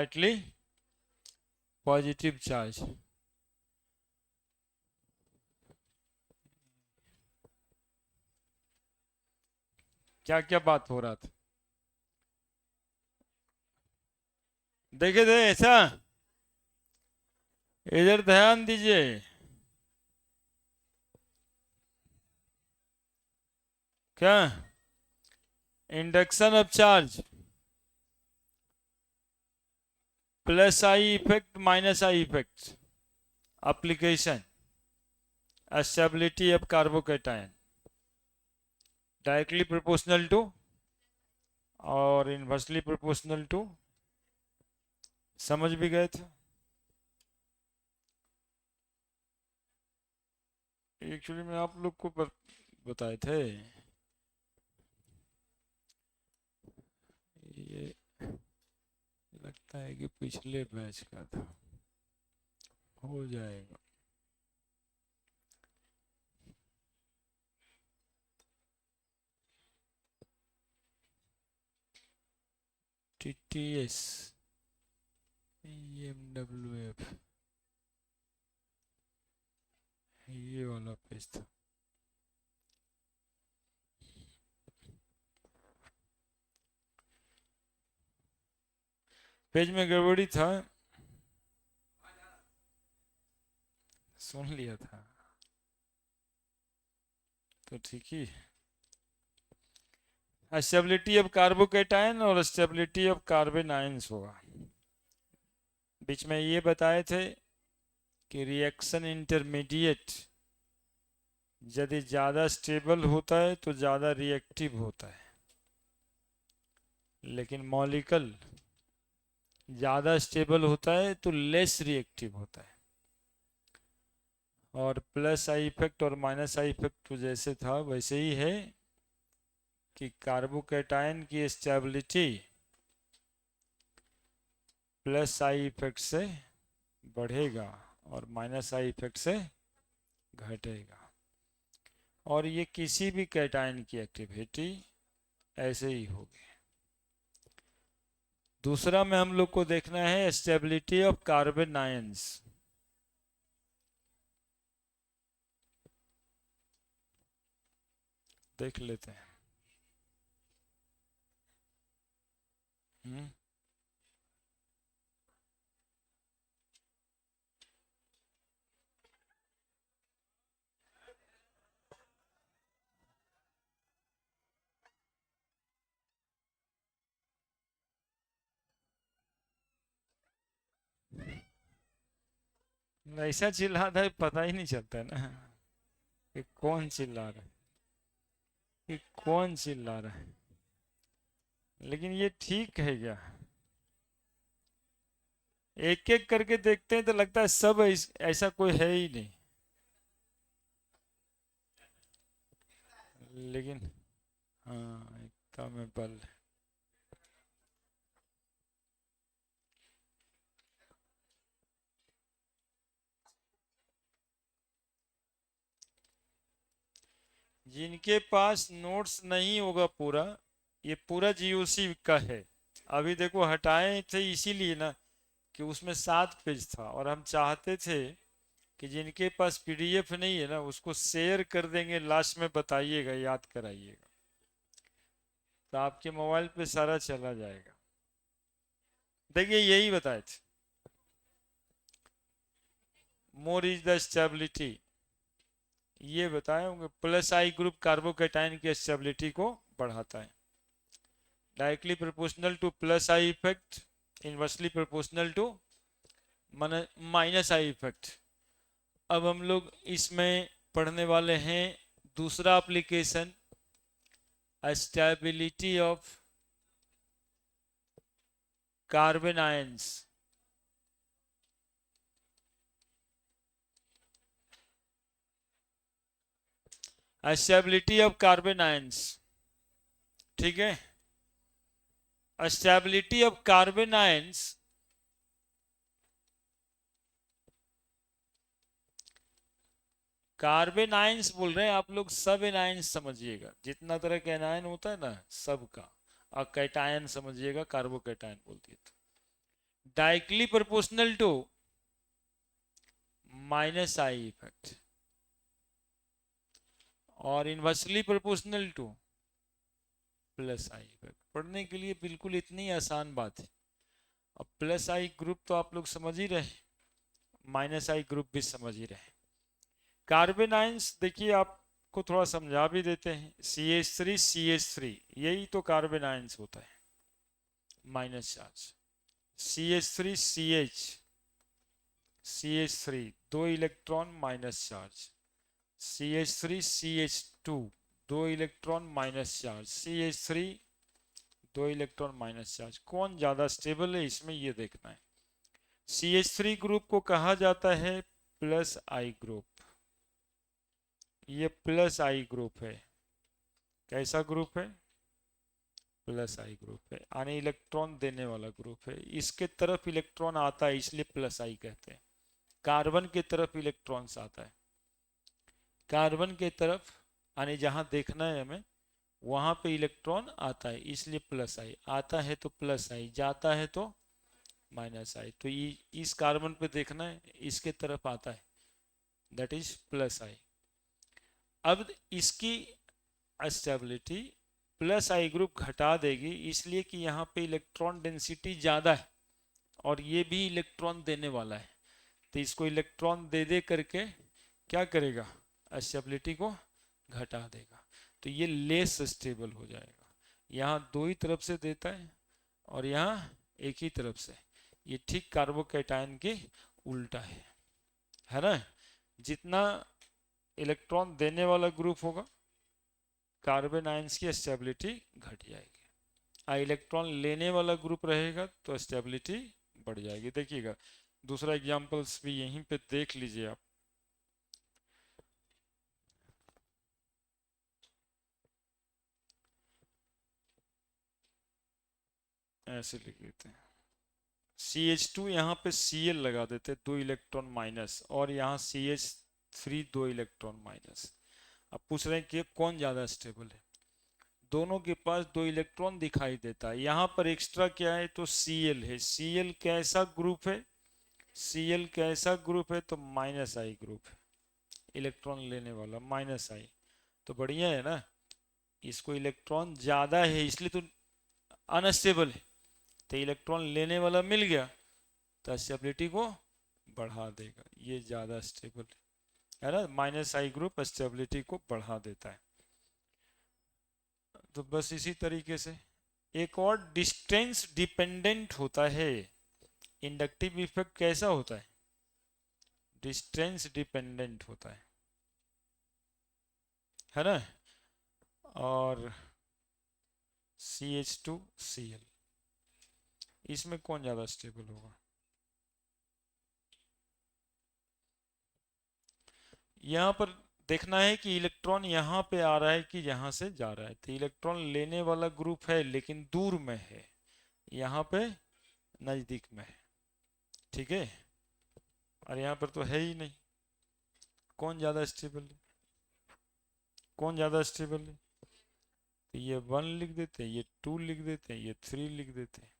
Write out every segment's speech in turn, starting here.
slightly positive charge. क्या क्या बात हो रहा था, देखे थे ऐसा? इधर ध्यान दीजिए। क्या? Induction of charge plus I effect minus I effect application stability of carbocation directly proportional to और इनवर्सली प्रोपोर्शनल टू। समझ भी गए थे? एक्चुअली मैं आप लोग को बताए थे ये, लगता है कि पिछले बैच का था। हो जाएगा। TTS EMWF ये वाला पेज था। पेज में गड़बड़ी था, सुन लिया था तो ठीक ही। स्टेबिलिटी ऑफ कार्बोकेटायन और स्टेबिलिटी ऑफ कार्बन आयंस होगा। बीच में ये बताए थे कि रिएक्शन इंटरमीडिएट यदि ज़्यादा स्टेबल होता है तो ज़्यादा रिएक्टिव होता है, लेकिन मॉलिक्यूल ज़्यादा स्टेबल होता है तो लेस रिएक्टिव होता है। और प्लस आई इफेक्ट और माइनस आई इफेक्ट तो जैसे था वैसे ही है कि कार्बोकेटायन की स्टेबिलिटी प्लस आई इफेक्ट से बढ़ेगा और माइनस आई इफेक्ट से घटेगा। और ये किसी भी कैटायन की एक्टिविटी ऐसे ही होगी। दूसरा में हम लोग को देखना है स्टेबिलिटी ऑफ कार्बन आयंस। देख लेते हैं। ऐसा चिल्लाता है पता ही नहीं चलता ना कि कौन चिल्ला रहा है, कि कौन चिल्ला रहा है। लेकिन ये ठीक है क्या? एक एक करके देखते हैं तो लगता है सब ऐसा कोई है ही नहीं। लेकिन हाँ, एकता में बल है। जिनके पास नोट्स नहीं होगा पूरा, ये पूरा जीओसी का है। अभी देखो हटाए थे इसीलिए ना कि उसमें 7 पेज था और हम चाहते थे कि जिनके पास पीडीएफ नहीं है ना उसको शेयर कर देंगे, लास्ट में बताइएगा, याद कराइएगा, तो आपके मोबाइल पे सारा चला जाएगा। देखिए यही बताए थे, मोर इज द स्टेबिलिटी, ये बताए होंगे। प्लस आई ग्रुप कार्बोकेटाइन की स्टेबिलिटी को बढ़ाता है, directly proportional to plus I effect, inversely proportional to minus I effect. अब हम लोग इसमें पढ़ने वाले हैं दूसरा application, stability of carbanions. Stability of carbanions, ठीक है। Stability of carbanions carbanions बोल रहे हैं आप लोग, सब एनायंस समझिएगा, जितना तरह का एनायन होता है ना सबका। और कैटायन समझिएगा, कार्बोकैटायन बोलती है। Directly proportional to minus I effect और inversely proportional to plus I effect. पढ़ने के लिए बिल्कुल इतनी आसान बात है। अब प्लस आई ग्रुप तो आप लोग समझ ही रहे, माइनस आई ग्रुप भी समझ ही रहे। कार्बन आयंस देखिए आपको थोड़ा समझा भी देते हैं। CH3 यही तो कार्बन आयंस होता है, माइनस चार्ज। CH3 दो electron minus charge. CH3 CH2 दो इलेक्ट्रॉन माइनस चार्ज। CH3 दो इलेक्ट्रॉन माइनस चार्ज। कौन ज्यादा स्टेबल है इसमें ये देखना है। CH3 ग्रुप को कहा जाता है प्लस आई ग्रुप। ये प्लस आई ग्रुप है। कैसा ग्रुप है? प्लस आई ग्रुप है, यानी इलेक्ट्रॉन देने वाला ग्रुप है। इसके तरफ इलेक्ट्रॉन आता है इसलिए प्लस आई कहते हैं। कार्बन की तरफ इलेक्ट्रॉन्स आता है, कार्बन के तरफ, यानी जहां देखना है हमें वहां पे इलेक्ट्रॉन आता है इसलिए प्लस आई। आता है तो प्लस आई, जाता है तो माइनस आई। तो इस कार्बन पे देखना है, इसके तरफ आता है, दैट इज प्लस आई। अब इसकी स्टेबिलिटी प्लस आई ग्रुप घटा देगी, इसलिए कि यहाँ पे इलेक्ट्रॉन डेंसिटी ज्यादा है और ये भी इलेक्ट्रॉन देने वाला है। तो इसको इलेक्ट्रॉन दे दे करके क्या करेगा? स्टेबिलिटी को घटा देगा, तो ये लेस स्टेबल हो जाएगा। यहाँ दो ही तरफ से देता है और यहाँ एक ही तरफ से। ये ठीक कार्बोकैटायन के उल्टा है ना। जितना इलेक्ट्रॉन देने वाला ग्रुप होगा कार्बन आयंस की स्टेबिलिटी घट जाएगी, और इलेक्ट्रॉन लेने वाला ग्रुप रहेगा तो स्टेबिलिटी बढ़ जाएगी। देखिएगा दूसरा एग्जांपल्स भी यहीं पे देख लीजिए आप। ऐसे लिख देते हैं CH2 यहाँ पे Cl लगा देते, दो इलेक्ट्रॉन माइनस, और यहाँ CH3 दो इलेक्ट्रॉन माइनस। अब पूछ रहे हैं कि कौन ज्यादा स्टेबल है। दोनों के पास दो इलेक्ट्रॉन दिखाई देता है। यहाँ पर एक्स्ट्रा क्या है? तो Cl है। Cl कैसा ग्रुप है? Cl कैसा ग्रुप है? तो माइनस आई ग्रुप है, इलेक्ट्रॉन लेने वाला माइनस आई। तो बढ़िया है ना, इसको इलेक्ट्रॉन ज्यादा है इसलिए तो अनस्टेबल है। तो इलेक्ट्रॉन लेने वाला मिल गया तो स्टेबिलिटी को बढ़ा देगा, ये ज्यादा स्टेबल है ना। माइनस आई ग्रुप स्टेबिलिटी को बढ़ा देता है। तो बस इसी तरीके से एक और डिस्टेंस डिपेंडेंट होता है इंडक्टिव इफेक्ट। कैसा होता है? डिस्टेंस डिपेंडेंट होता है ना। और CH2Cl, इसमें कौन ज्यादा स्टेबल होगा? यहाँ पर देखना है कि इलेक्ट्रॉन यहाँ पे आ रहा है कि यहाँ से जा रहा है। तो इलेक्ट्रॉन लेने वाला ग्रुप है लेकिन दूर में है, यहाँ पे नजदीक में है, ठीक है। और यहाँ पर तो है ही नहीं। कौन ज्यादा स्टेबल है? कौन ज्यादा स्टेबल है? तो ये 1 लिख देते हैं, ये 2 लिख देते हैं, ये 3 लिख देते हैं।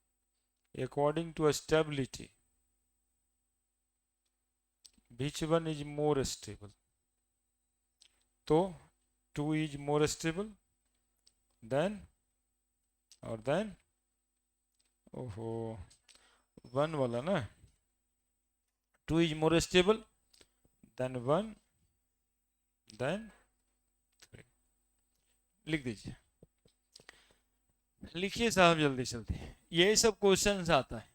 According to stability which one is more stable? तो 2 is more stable than, और देन, ओहो 1 वाला ना, 2 is more stable than 1 than 3। लिख दीजिए, लिखिए साहब जल्दी जल्दी, यही सब क्वेश्चंस आता है।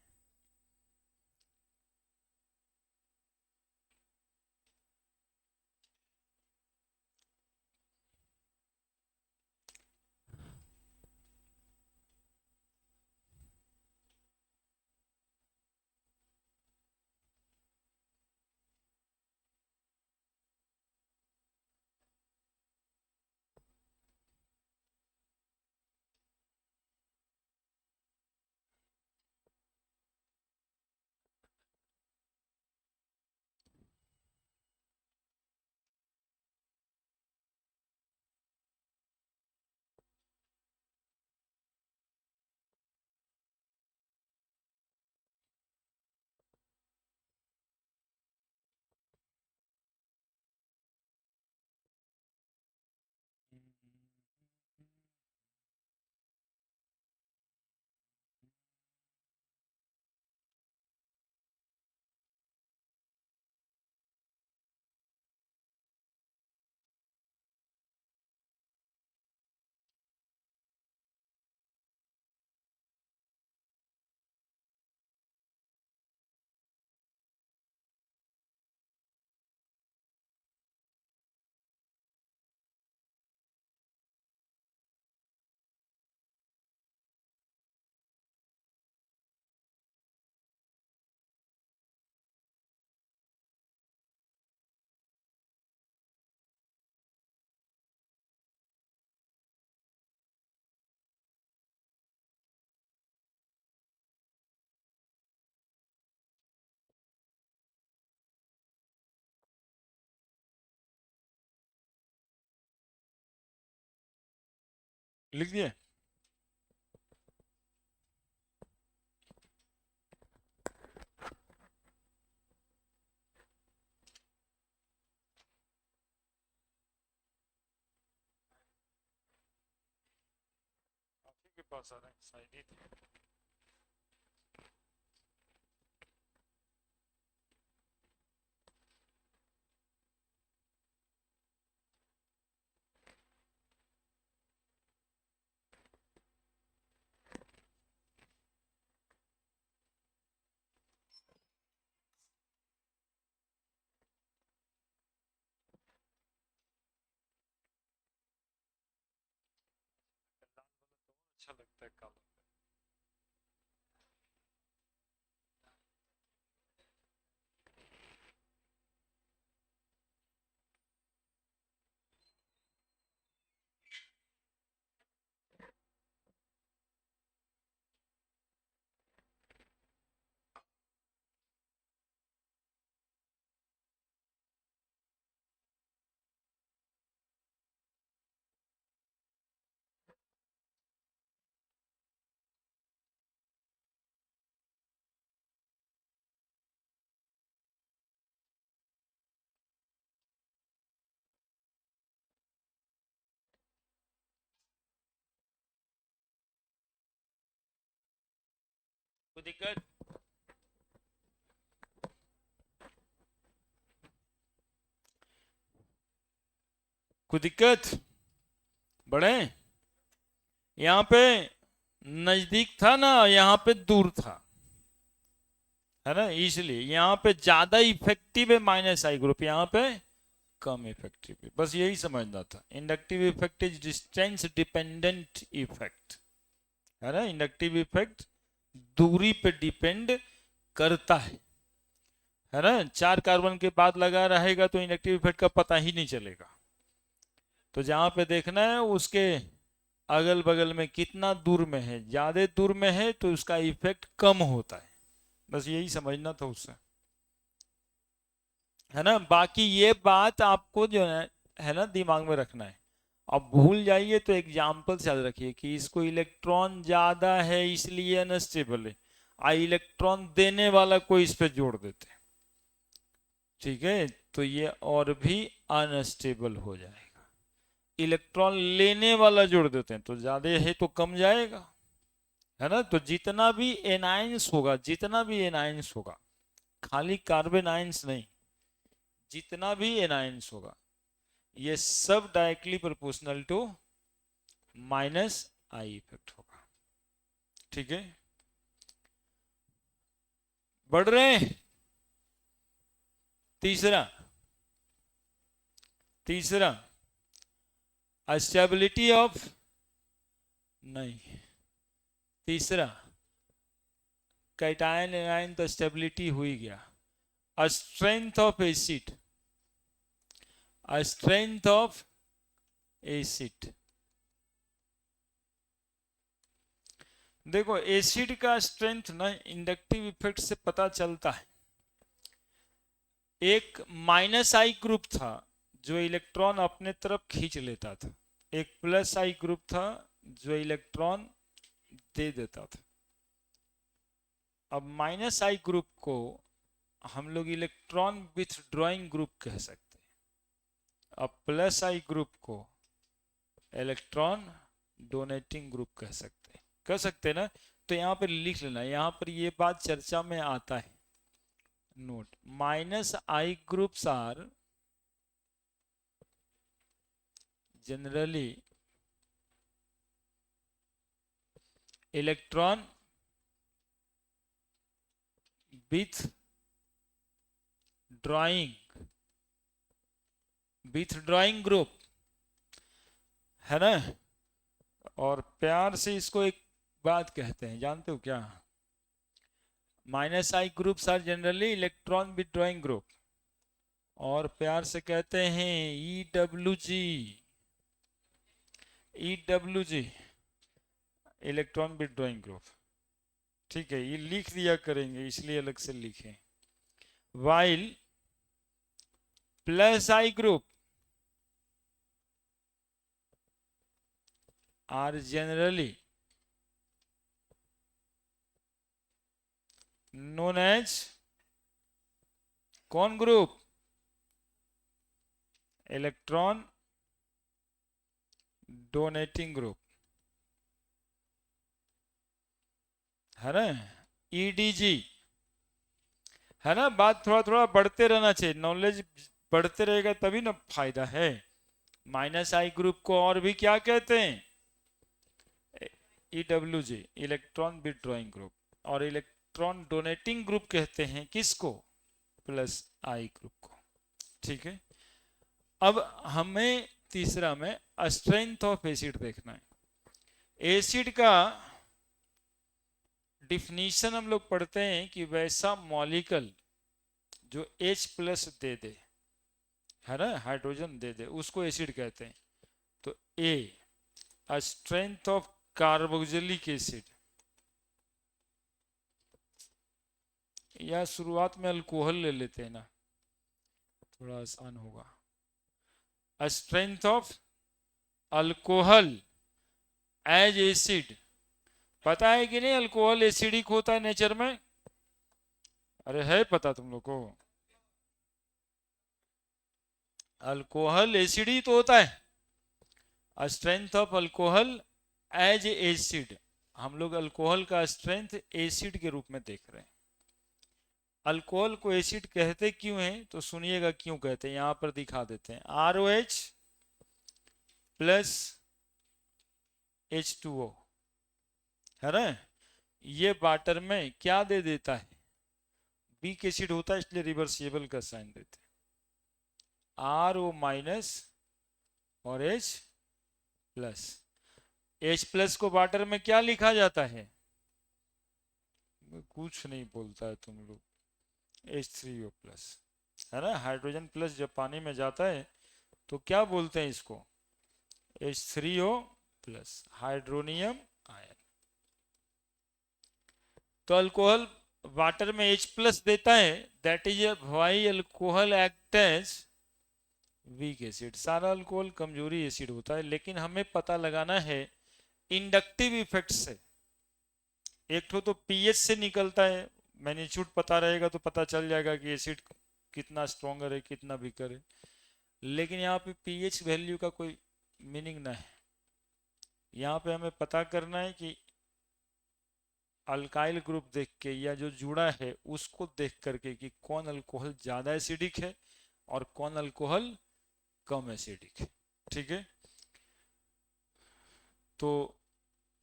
लिख दिए। आपके के पास आ रहा है साइड ही थे। अच्छा लगता है काला। कोई दिक्कत? कोई दिक्कत? बढ़े? यहाँ पे नजदीक था ना, यहाँ पे दूर था, है ना, इसलिए यहाँ पे ज्यादा इफेक्टिव है माइनस आई ग्रुप, यहाँ पे कम इफेक्टिव है। बस यही समझना था। Inductive effect is distance dependent effect, है ना। इंडक्टिव इफेक्ट दूरी पे डिपेंड करता है ना। 4 कार्बन के बाद लगा रहेगा तो इंडक्टिव इफेक्ट का पता ही नहीं चलेगा। तो जहां पे देखना है उसके अगल बगल में कितना दूर में है, ज्यादा दूर में है तो उसका इफेक्ट कम होता है। बस यही समझना था उससे, है ना। बाकी ये बात आपको जो है ना दिमाग में रखना है। अब भूल जाइए तो एग्जाम्पल से याद रखिए कि इसको इलेक्ट्रॉन ज्यादा है इसलिए अनस्टेबल है, इलेक्ट्रॉन देने वाला को इस पे जोड़ देते हैं, ठीक है, तो ये और भी अनस्टेबल हो जाएगा। इलेक्ट्रॉन लेने वाला जोड़ देते हैं तो ज्यादा है तो कम जाएगा, है ना। तो जितना भी एनाइंस होगा, जितना भी एनाइंस होगा, खाली कार्बन आयंस नहीं, जितना भी एनाइंस होगा ये सब directly proportional to minus I effect होगा, ठीक है। बढ़ रहे हैं। तीसरा, तीसरा स्टेबिलिटी ऑफ, नहीं, तीसरा कैटायन एनायन तो स्टेबिलिटी हो ही गया। Strength of acid, strength of acid. देखो एसिड का स्ट्रेंथ ना इंडक्टिव इफेक्ट से पता चलता है। एक माइनस आई ग्रुप था जो इलेक्ट्रॉन अपने तरफ खींच लेता था, एक प्लस आई ग्रुप था जो इलेक्ट्रॉन दे देता था। अब माइनस आई ग्रुप को हम लोग इलेक्ट्रॉन विथड्रॉइंग ग्रुप कह सकते हैं। अब प्लस आई ग्रुप को इलेक्ट्रॉन डोनेटिंग ग्रुप कह सकते हैं ना। तो यहां पर लिख लेना, यहां पर ये बात चर्चा में आता है। Note, minus I groups are generally electron withdrawing group, है ना। और प्यार से इसको एक बात कहते हैं, जानते हो क्या? Minus I groups are generally electron withdrawing group, और प्यार से कहते हैं EWG, EWG electron withdrawing group, ठीक है। ये लिख दिया करेंगे इसलिए अलग से लिखें। While plus I group are generally known as कौन ग्रुप? इलेक्ट्रॉन डोनेटिंग ग्रुप, है ना, ईडीजी, है ना। बात थोड़ा थोड़ा बढ़ते रहना चाहिए, नॉलेज बढ़ते रहेगा तभी ना फायदा है। माइनस आई ग्रुप को और भी क्या कहते हैं? EWG, electron withdrawing group. और इलेक्ट्रॉन डोनेटिंग ग्रुप कहते हैं किसको? प्लस आई ग्रुप को। ठीक है, अब हमें तीसरा में स्ट्रेंथ ऑफ एसिड देखना है। एसिड का डिफिनीशन हम लोग पढ़ते हैं कि वैसा मॉलिक्यूल जो H प्लस दे दे, है ना, हाइड्रोजन दे दे, उसको एसिड कहते हैं। तो a strength of carboxylic acid, या शुरुआत में अल्कोहल ले लेते हैं ना, थोड़ा आसान होगा। Strength of alcohol as acid, पता है कि नहीं अल्कोहल एसिडिक होता है नेचर में? अरे है पता तुम लोग को? अल्कोहल एसिड ही तो होता है। Strength of alcohol as acid, हम लोग अल्कोहल का स्ट्रेंथ एसिड के रूप में देख रहे हैं। अल्कोहल को एसिड कहते क्यों हैं तो सुनिएगा क्यों कहते हैं, यहां पर दिखा देते हैं। ROH प्लस H2O, है ना, ये वाटर में क्या दे देता है? वीक एसिड होता है, इसलिए रिवर्सिबल का साइन देते हैं। RO माइनस और H प्लस। H प्लस को वाटर में क्या लिखा जाता है? कुछ नहीं बोलता है तुम लोग। H3O प्लस, है ना। हाइड्रोजन प्लस जब पानी में जाता है तो क्या बोलते हैं इसको? H3O plus, hydronium ion. तो अल्कोहल वाटर में H प्लस देता है, that is why alcohol act as weak acid. सारा अल्कोहल कमजोरी एसिड होता है, लेकिन हमें पता लगाना है इंडक्टिव इफेक्ट से। एक तो पीएच से निकलता है, मैग्नीट्यूड पता रहेगा तो पता चल जाएगा कि एसिड कितना स्ट्रॉन्गर है कितना वीकर है। लेकिन यहाँ पे पीएच वैल्यू का कोई मीनिंग ना है। यहाँ पे हमें पता करना है कि अल्काइल ग्रुप देख के या जो जुड़ा है उसको देख करके कि कौन अल्कोहल ज्यादा एसिडिक है और कौन अल्कोहल कम एसिडिक है। ठीक है, तो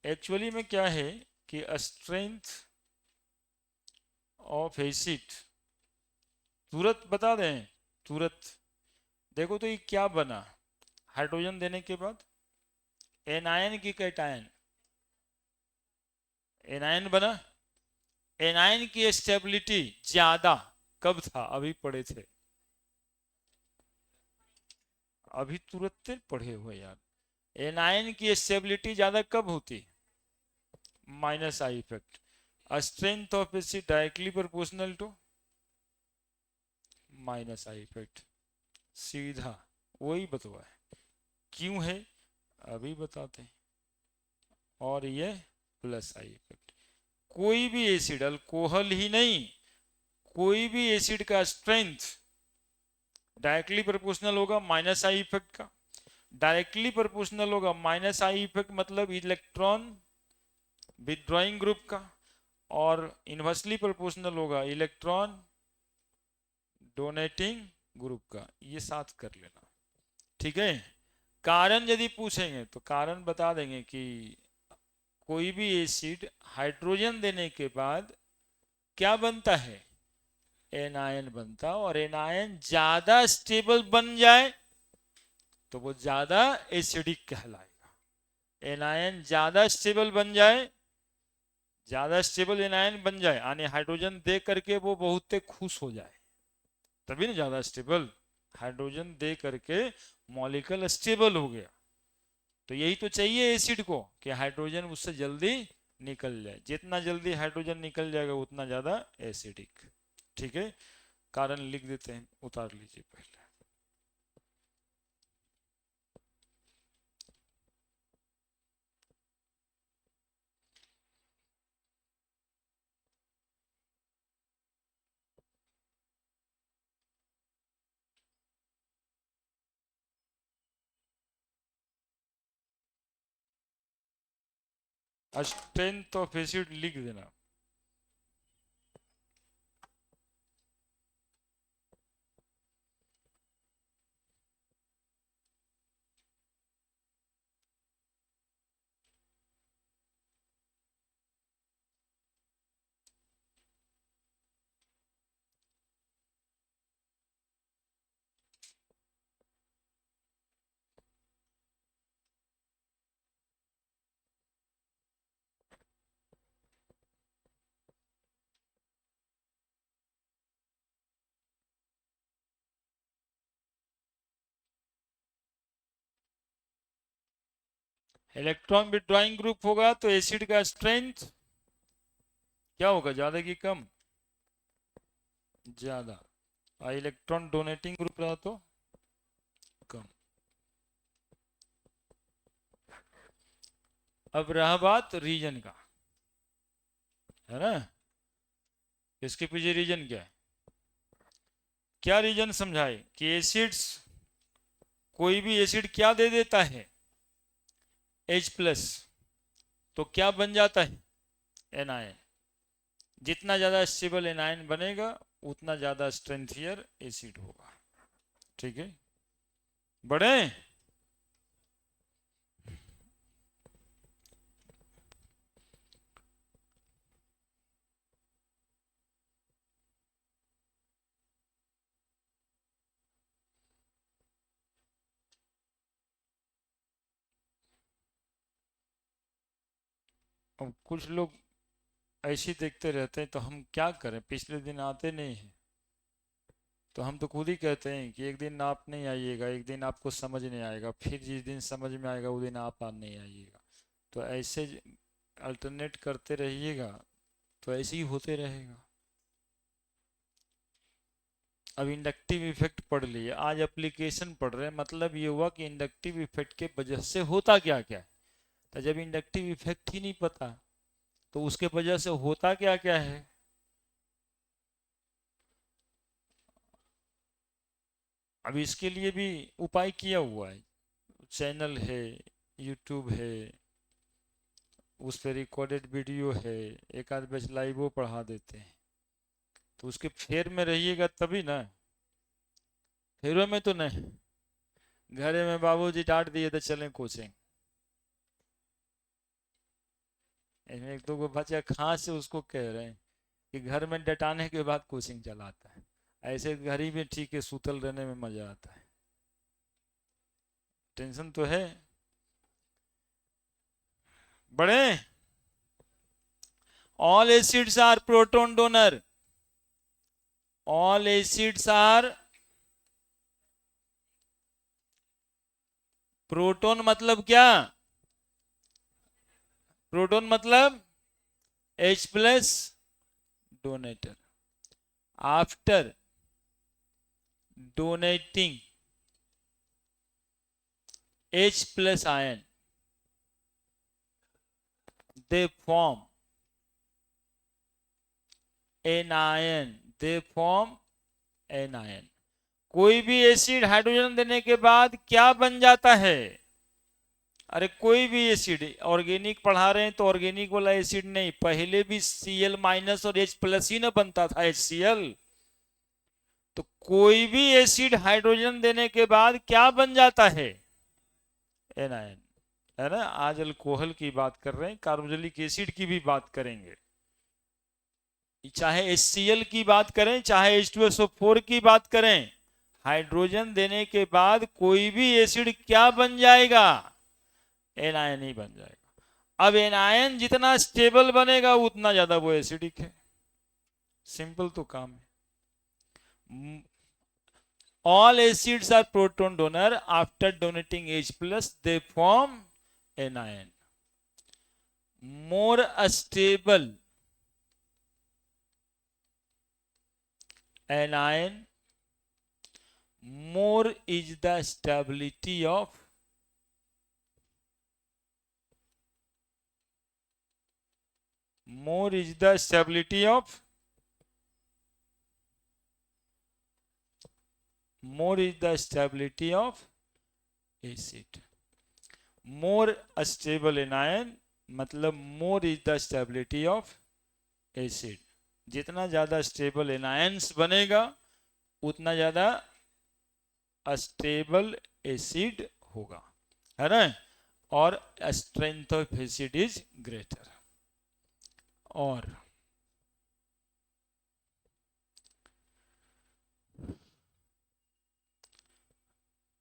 एक्चुअली में क्या है कि स्ट्रेंथ ऑफ एसिड तुरंत बता दें, तुरंत देखो तो ये क्या बना हाइड्रोजन देने के बाद? एनायन की कैटायन, एनायन बना। एनायन की स्टेबिलिटी ज्यादा कब था? अभी पढ़े थे, अभी तुरंत पढ़े हुए यार। एनायन की स्टेबिलिटी ज्यादा कब होती? Minus I effect. Strength of acid directly proportional to minus I effect, सीधा वही बतवा है। क्यों है अभी बताते हैं। और ये प्लस आई इफेक्ट, कोई भी एसिड, अल्कोहल ही नहीं, कोई भी एसिड का स्ट्रेंथ डायरेक्टली प्रोपोर्शनल होगा माइनस आई इफेक्ट का। डायरेक्टली प्रोपोर्शनल होगा माइनस आई इफेक्ट मतलब इलेक्ट्रॉन विथड्रॉइंग ग्रुप का, और इनवर्सली प्रोपोर्शनल होगा इलेक्ट्रॉन डोनेटिंग ग्रुप का। ये साथ कर लेना, ठीक है। कारण यदि पूछेंगे तो कारण बता देंगे कि कोई भी एसिड हाइड्रोजन देने के बाद क्या बनता है? एनायन बनता, और एनायन ज्यादा स्टेबल बन जाए तो वो ज्यादा एसिडिक कहलाएगा। एनायन ज्यादा स्टेबल बन जाए, ज्यादा स्टेबल एनायन बन जाए यानी हाइड्रोजन दे करके वो बहुत खुश हो जाए, तभी ना ज्यादा स्टेबल। हाइड्रोजन दे करके मॉलिक्यूल स्टेबल हो गया, तो यही तो चाहिए एसिड को कि हाइड्रोजन उससे जल्दी निकल जाए। जितना जल्दी हाइड्रोजन निकल जाएगा उतना ज्यादा एसिडिक। ठीक है, कारण लिख देते हैं, उतार लीजिए पहले। स्ट्रेंथ ऑफ एसिड लिख देना। इलेक्ट्रॉन विड्रॉइंग ग्रुप होगा तो एसिड का स्ट्रेंथ क्या होगा, ज्यादा की कम? ज्यादा। और इलेक्ट्रॉन डोनेटिंग ग्रुप रहा तो कम। अब रहा बात रीजन का, है ना? इसके पीछे रीजन क्या है? क्या रीजन समझाए कि एसिड्स, कोई भी एसिड क्या दे देता है, H+, तो क्या बन जाता है, एनायन। जितना ज्यादा स्टेबल एनायन बनेगा उतना ज्यादा स्ट्रेंथियर एसिड होगा। ठीक है, बढ़े। अब कुछ लोग ऐसे देखते रहते हैं, तो हम क्या करें, पिछले दिन आते नहीं हैं। तो हम तो खुद ही कहते हैं कि एक दिन आप नहीं आइएगा, एक दिन आपको समझ नहीं आएगा, फिर जिस दिन समझ में आएगा वो दिन आप नहीं आइएगा। तो ऐसे अल्टरनेट करते रहिएगा तो ऐसे ही होते रहेगा। अब इंडक्टिव इफेक्ट पढ़ लिए, आज एप्लीकेशन पढ़ रहे हैं, मतलब ये हुआ कि इंडक्टिव इफेक्ट के वजह से होता क्या क्या है। तो जब इंडक्टिव इफेक्ट ही नहीं पता तो उसके वजह से होता क्या क्या है। अब इसके लिए भी उपाय किया हुआ है, चैनल है, यूट्यूब है, उस पर रिकॉर्डेड वीडियो है, एक आध बैच लाइव पढ़ा देते हैं। तो उसके फेर में रहिएगा तभी ना। फेरों में तो नहीं, घरे में बाबूजी डांट दिए तो चलें कोचिंग। इसमें एक दो को बच्चा खास से उसको कह रहे हैं कि घर में डटाने के बाद कोचिंग चलाता है। ऐसे घर ही में ठीक है, सूतल रहने में मजा आता है। टेंशन तो है। बड़े, all acids are proton donor. All acids are, proton मतलब क्या, प्रोटोन मतलब H+ donator. After donating H+ ion, they form anion, they form anion। कोई भी एसिड हाइड्रोजन देने के बाद क्या बन जाता है? अरे कोई भी एसिड, ऑर्गेनिक पढ़ा रहे हैं तो ऑर्गेनिक वाला एसिड नहीं, पहले भी Cl- और H+ ही ना बनता था, HCl। तो कोई भी एसिड हाइड्रोजन देने के बाद क्या बन जाता है, एनायन, है ना? आज अल्कोहल की बात कर रहे हैं, कार्बोक्सिलिक एसिड की भी बात करेंगे। चाहे HCl की बात करें, चाहे H2SO4 की बात करें, हाइड्रोजन देने के बाद कोई भी एसिड क्या बन जाएगा, एनायन ही बन जाएगा। अब एनायन जितना स्टेबल बनेगा उतना ज्यादा वो एसिडिक है। सिंपल तो काम है। All acids are proton donor, after donating H+, they form anion। more stable anion, more is the stability of, more is the stability of, more is the stability of acid। more stable anion, मतलब more is the stability of acid. जितना ज्यादा stable anions बनेगा उतना ज्यादा stable acid होगा, है ना। और strength of acid is greater. और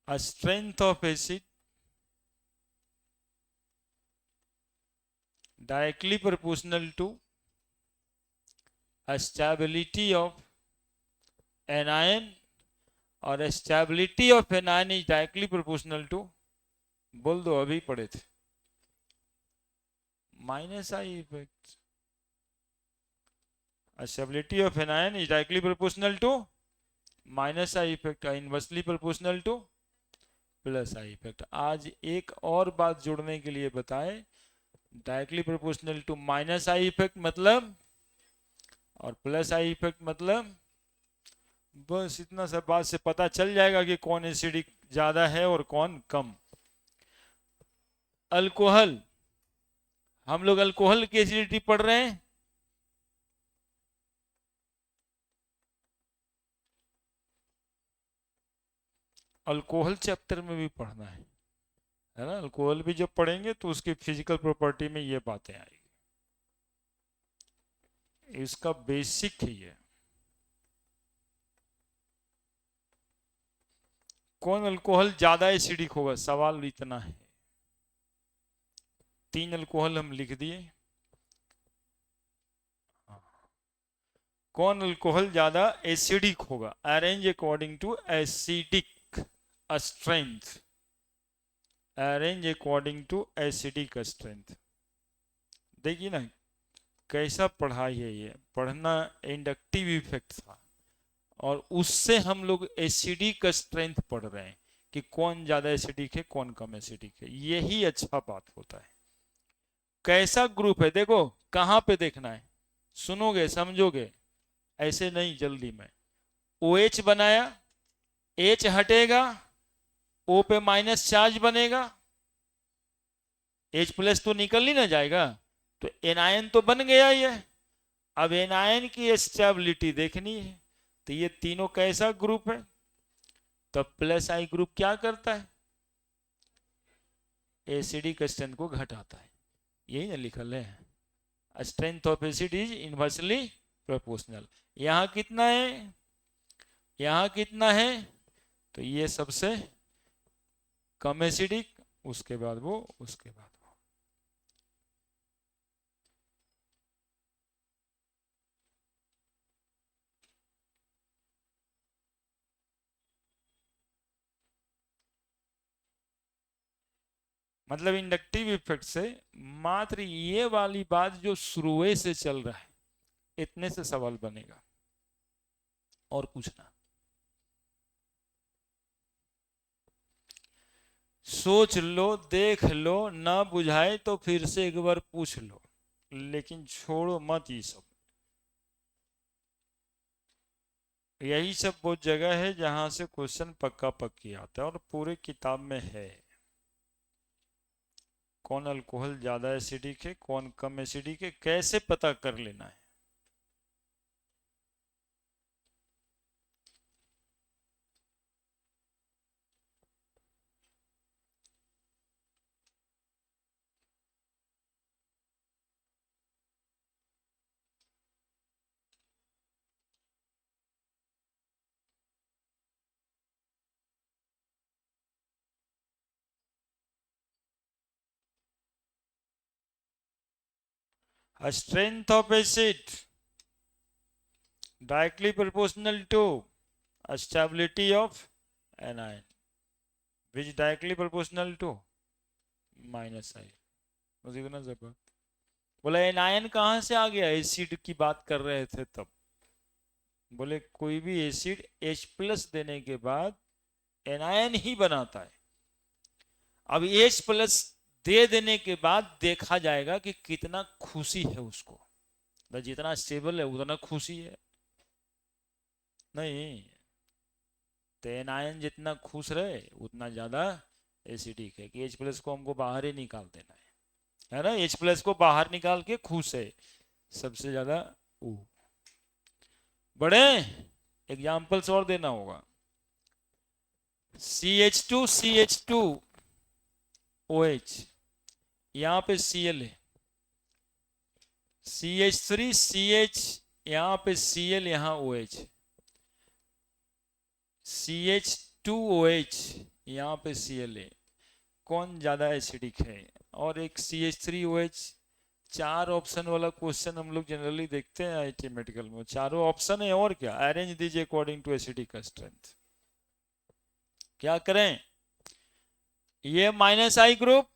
strength of acid directly proportional to a stability of anion, और stability of anion is directly proportional to, बोल दो अभी पढ़े थे, minus I effect. stability of anion is directly proportional to minus I effect, inversely proportional to plus I effect. आज एक और बात जोड़ने के लिए बताए, directly proportional to minus I effect मतलब, और प्लस आई इफेक्ट मतलब, बस इतना सब बात से पता चल जाएगा कि कौन एसिडिक ज्यादा है और कौन कम। अल्कोहल, हम लोग अल्कोहल की एसिडिटी पढ़ रहे हैं। अल्कोहल चैप्टर में भी पढ़ना है ना। अल्कोहल भी जब पढ़ेंगे तो उसकी फिजिकल प्रॉपर्टी में ये बातें आएगी, इसका बेसिक ही है। कौन अल्कोहल ज्यादा एसिडिक होगा, सवाल इतना है। 3 अल्कोहल हम लिख दिए। कौन अल्कोहल ज्यादा एसिडिक होगा, arrange according to acidic strength, arrange according to acidic strength. देखिए ना कैसा पढ़ाई है ये, पढ़ना इंडक्टिव इफेक्ट था, और उससे हम लोग एसिडिक स्ट्रेंथ पढ़ रहे हैं कि कौन ज्यादा एसिडिक है कौन कम एसिडिक है। यही अच्छा बात होता है। कैसा ग्रुप है देखो, कहां पे देखना है, सुनोगे समझोगे, ऐसे नहीं जल्दी में। OH बनाया, H हटेगा, O पे माइनस चार्ज बनेगा, H प्लस तो निकल ही ना जाएगा, तो एनायन तो बन गया ये। अब एनायन की स्टेबिलिटी देखनी है, तो ये तीनों कैसा ग्रुप है, तो प्लस आई ग्रुप क्या करता है, एसिडिक स्ट्रेंथ को घटाता है। यही ना लिखल है, strength of acid is inversely proportional. यहां कितना है, यहां कितना है, तो ये सबसे कम एसिडिक, उसके बाद वो, उसके बाद वो। मतलब इंडक्टिव इफेक्ट से मात्र ये वाली बात जो शुरू से चल रहा है, इतने से सवाल बनेगा और कुछ ना। सोच लो, देख लो, ना बुझाए तो फिर से एक बार पूछ लो, लेकिन छोड़ो मत ये सब। यही सब वो जगह है जहां से क्वेश्चन पक्का पक्की आता है, और पूरे किताब में है। कौन अल्कोहल ज्यादा एसिडिक है कौन कम एसिडिक है, कैसे पता कर लेना है। Strength of acid directly proportional to stability of anion, which directly proportional to minus I। उसी को ना जब बोला एनायन कहां से आ गया, एसिड की बात कर रहे थे तब। बोले कोई भी एसिड H प्लस देने के बाद एनायन ही बनाता है। अब H प्लस दे देने के बाद देखा जाएगा कि कितना खुशी है उसको, तो जितना स्टेबल है उतना खुशी है। नहीं, तो एनायन जितना खुश रहे उतना ज्यादा एसिडिक है, कि H प्लस को हमको बाहर ही निकाल देना है। है ना, H प्लस को बाहर निकाल के खुश है, सबसे ज्यादा O। बड़े एग्जाम्पल्स और देना होगा। CH2 CH2 OH, यहाँ पे Cl है, CH3 CH, यहाँ पे Cl, यहाँ OH, CH2OH, यहाँ पे Cl है। कौन ज्यादा एसिडिक है? और एक CH3OH, चार ऑप्शन वाला क्वेश्चन हम लोग जनरली देखते हैं आईटी मेडिकल में, चारों ऑप्शन है और क्या, अरेंज दीजिए अकॉर्डिंग टू एसिडिक स्ट्रेंथ। क्या करें? ये -I ग्रुप,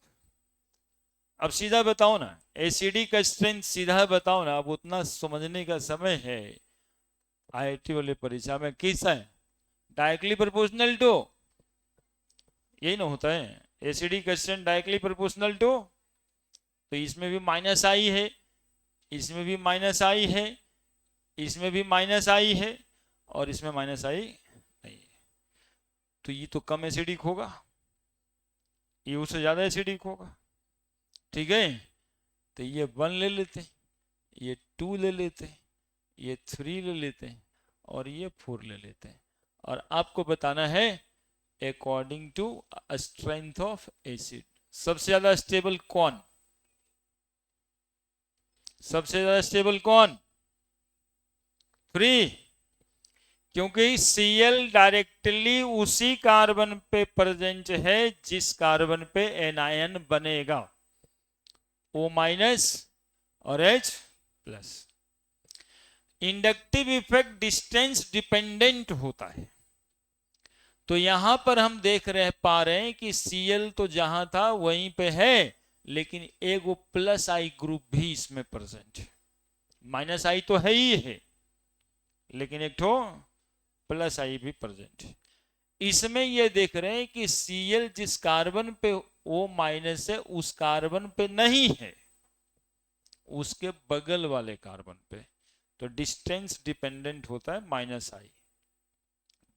अब सीधा बताओ ना, एसिडिक स्ट्रेंथ सीधा बताओ ना, अब उतना समझने का समय है आईआईटी वाले परीक्षा में। किस है? डायरेक्टली प्रोपोर्शनल टू, यही ना होता है, acidic strength directly proportional to, तो इसमें भी -I है, इसमें भी -I है, इसमें भी -I है, और इसमें -I नहीं है, तो ये तो कम एसिडिक होगा, ये उससे ज्यादा एसिडिक होगा। ठीक है, तो ये 1 ले लेते, ये 2 ले लेते, ये 3 ले लेते हैं, और ये 4 ले लेते हैं। और आपको बताना है according to strength of acid, सबसे ज्यादा स्टेबल कौन, सबसे ज्यादा स्टेबल कौन? 3, क्योंकि Cl डायरेक्टली उसी कार्बन पे प्रेजेंट है जिस कार्बन पे एनायन बनेगा, O- और H+। Inductive effect distance dependent होता है, तो यहां पर हम देख रहे पा रहे हैं कि Cl तो जहां था वहीं पे है, लेकिन एक वो +I ग्रुप भी इसमें प्रेजेंट है, -I तो है ही है, लेकिन एक तो +I भी प्रेजेंट है। इसमें ये देख रहे हैं कि Cl जिस कार्बन पे O- है उस कार्बन पे नहीं है, उसके बगल वाले कार्बन पे, तो डिस्टेंस डिपेंडेंट होता है -I।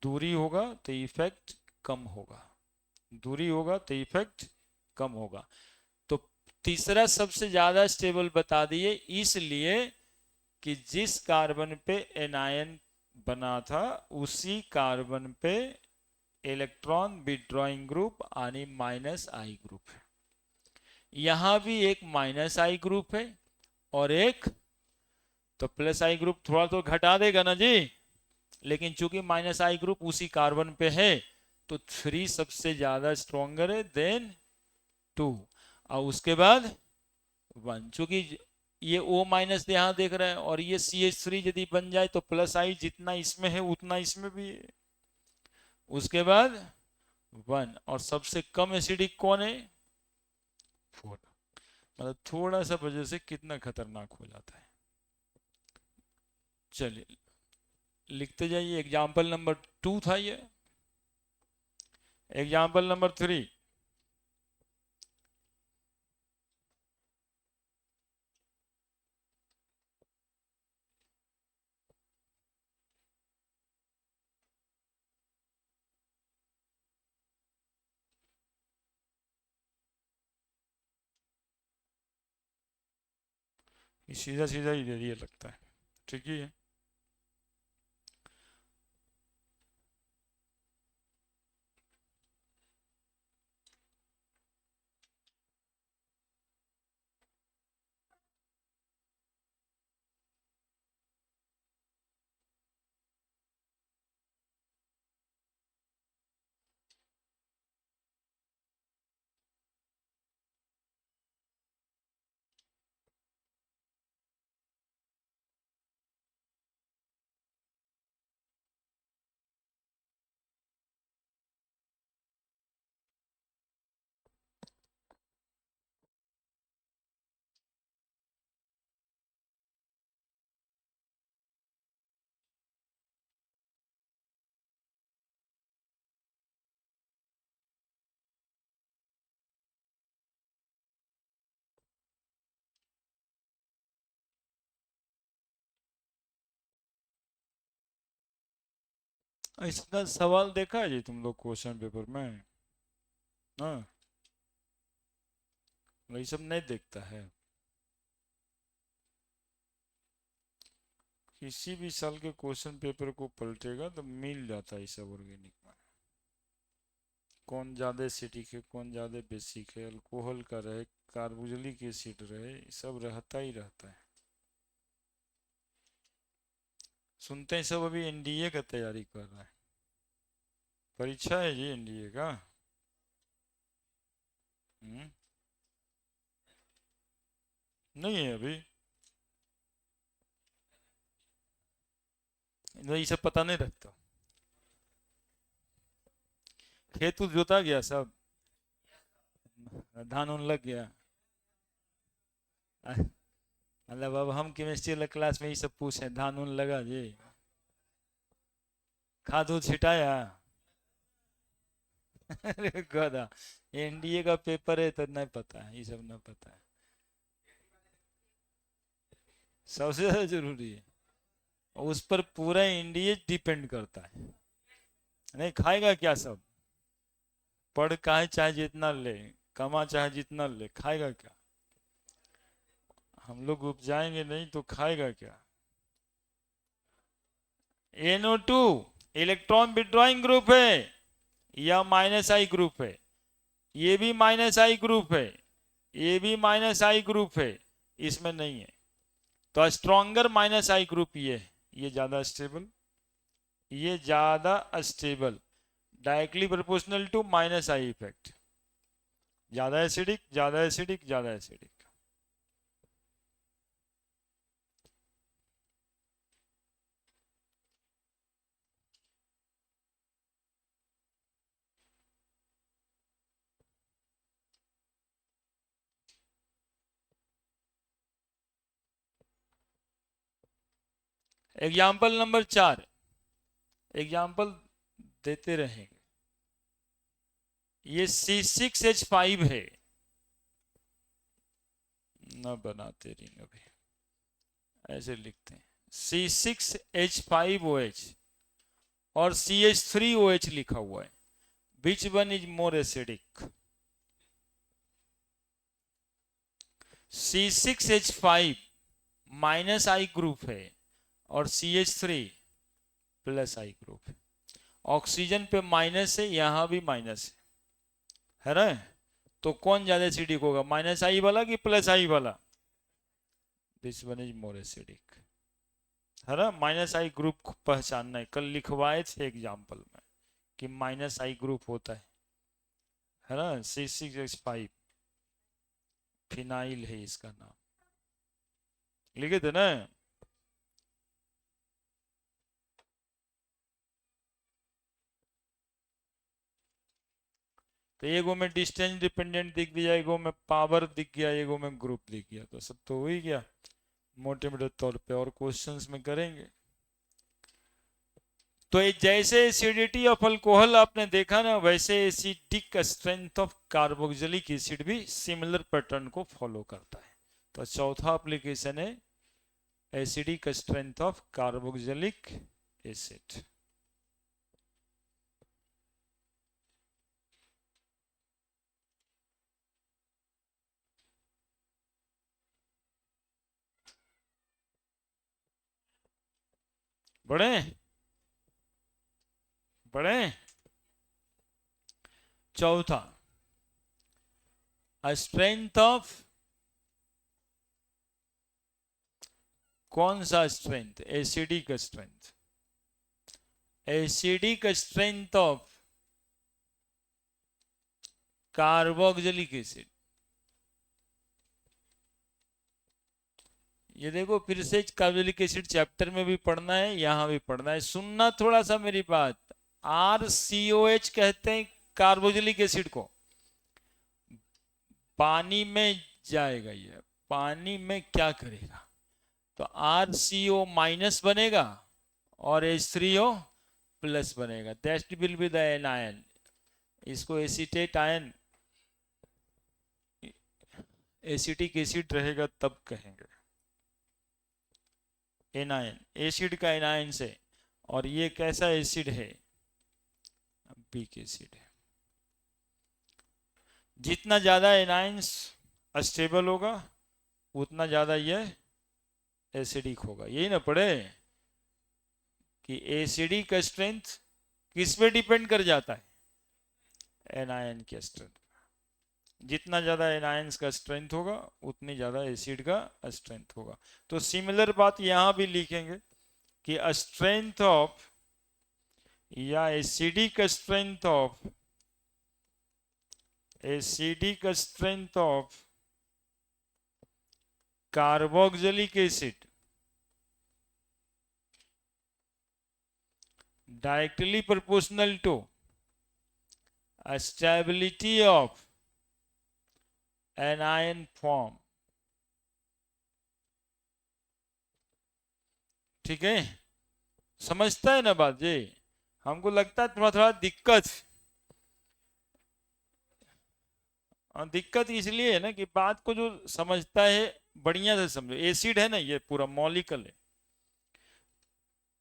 दूरी होगा तो इफेक्ट कम होगा, दूरी होगा तो इफेक्ट कम होगा। तो तीसरा सबसे ज्यादा स्टेबल बता दिए, इसलिए कि जिस कार्बन पे एनायन बना था उसी कार्बन पे इलेक्ट्रॉन विड्रॉइंग ग्रुप यानी -I ग्रुप है। यहां भी एक -I ग्रुप है और एक तो +I ग्रुप, थोड़ा तो घटा देगा ना जी, लेकिन चूंकि -I ग्रुप उसी कार्बन पे है तो 3 सबसे ज्यादा स्ट्रॉन्गर है देन 2, और उसके बाद 1, चूंकि ये O- यहां देख रहे हैं, और ये CH3 यदि बन जाए तो +I जितना इसमें है उतना इसमें भी है, उसके बाद 1, और सबसे कम एसिडिक कौन है? 4। मतलब थोड़ा सा वजह से कितना खतरनाक हो जाता है। चलिए लिखते जाइए, एग्जाम्पल नंबर 2 था ये, एग्जाम्पल नंबर 3। सीधा सीधा ही दे दिया लगता है, ठीक ही है। इसका सवाल देखा है जी तुम लोग क्वेश्चन पेपर में? हाँ, वही सब नहीं देखता है। किसी भी साल के क्वेश्चन पेपर को पलटेगा तो मिल जाता है सब ऑर्गेनिक में, कौन ज़्यादा एसिडिक है, कौन ज़्यादा बेसिक है, अल्कोहल का रहे, कार्बोक्सिलिक एसिड रहे, सब रहता ही रहता है। सुनते हैं सब अभी एनडीए का तैयारी कर रहा है, परीक्षा है जी एनडीए का। हम्म, नहीं है अभी, ये सब पता नहीं रखता। खेत उत जोता गया सब, धान उन लग गया। मतलब अब हम केमिस्ट्री वाला क्लास में ये सब पूछे, धान उन लगा जी, खाद उद छिटाया। अरे गधा, एनडीए का पेपर है तो नहीं पता है, ये सब नहीं पता है, सबसे ज्यादा जरूरी है। उस पर पूरा इंडिया डिपेंड करता है। नहीं खाएगा क्या सब, पढ़ का चाहे जितना ले, कमा चाहे जितना ले, खाएगा क्या। हम लोग उपजाएंगे नहीं तो खाएगा क्या। NO2 इलेक्ट्रॉन विड्रॉइंग ग्रुप है या माइनस आई ग्रुप है, ये भी माइनस आई ग्रुप है, ये भी माइनस आई ग्रुप है, इसमें नहीं है। तो स्ट्रॉन्गर माइनस आई ग्रुप ये ज्यादा स्टेबल, ये ज्यादा stable, directly proportional to minus I effect, ज्यादा एसिडिक ज्यादा एसिडिक ज्यादा एसिडिक। एग्जाम्पल नंबर 4, एग्जाम्पल देते रहेंगे। ये C6H5 है, ना बनाते रिंग अभी, ऐसे लिखते हैं C6H5OH और CH3OH लिखा हुआ है, which one is more acidic. C6H5 minus I group है और CH3 प्लस आई ग्रुप है, ऑक्सीजन पे माइनस है, यहां भी माइनस है ना। तो कौन ज्यादा एसिडिक होगा, माइनस आई वाला कि प्लस आई वाला। This one is more acidic, है ना। माइनस आई ग्रुप पहचानना है, कल लिखवाए थे एग्जाम्पल में कि माइनस आई ग्रुप होता है ना। C6H5 फिनाइल है इसका नाम, लिखे थे ना। तो एगो में डिस्टेंस डिपेंडेंट दिख दिया, एगो में पावर दिख गया, एगो में ग्रुप दिख गया, तो सब तो हो ही गया मोटे मोटे तौर पे, और क्वेश्चंस में करेंगे। तो जैसे एसिडिटी ऑफ अल्कोहल आपने देखा ना, वैसे acidic strength of carboxylic acid भी सिमिलर पैटर्न को फॉलो करता है। तो चौथा एप्लीकेशन है acidic strength of carboxylic acid. बढ़े बढ़े। चौथा, स्ट्रेंथ ऑफ, कौन सा strength, acidic strength, acidic strength of carboxylic acid. ये देखो फिर से कार्बोक्सिलिक एसिड चैप्टर में भी पढ़ना है, यहां भी पढ़ना है, सुनना थोड़ा सा मेरी बात। RCOH कहते हैं कार्बोक्सिलिक एसिड को, पानी में जाएगा, ये पानी में क्या करेगा, तो RCO माइनस बनेगा और H3O प्लस बनेगा, that will be the anion. इसको एसिटेट आयन, एसिटिक एसिड रहेगा तब कहेंगे एनायन, एसिड का एनायन से। और ये कैसा एसिड है, वीक एसिड है। जितना ज्यादा एनायंस अस्टेबल होगा उतना ज़्यादा ये एसिडिक होगा। यही ना पढ़े कि एसिडिक का स्ट्रेंथ किस पे डिपेंड कर जाता है? एनायन के स्ट्रेंथ। जितना ज़्यादा एनायंस का स्ट्रेंथ होगा उतनी ज़्यादा एसिड का स्ट्रेंथ होगा। तो सिमिलर बात यहाँ भी लिखेंगे कि स्ट्रेंथ ऑफ या acidic strength of carboxylic acid directly proportional to stability of anion form। ठीक है, समझता है ना बात जी? हमको लगता है थोड़ा थोड़ा दिक्कत, और दिक्कत इसलिए है ना कि बात को जो समझता है बढ़िया से समझो। एसिड है ना, ये पूरा मॉलिक्यूल है,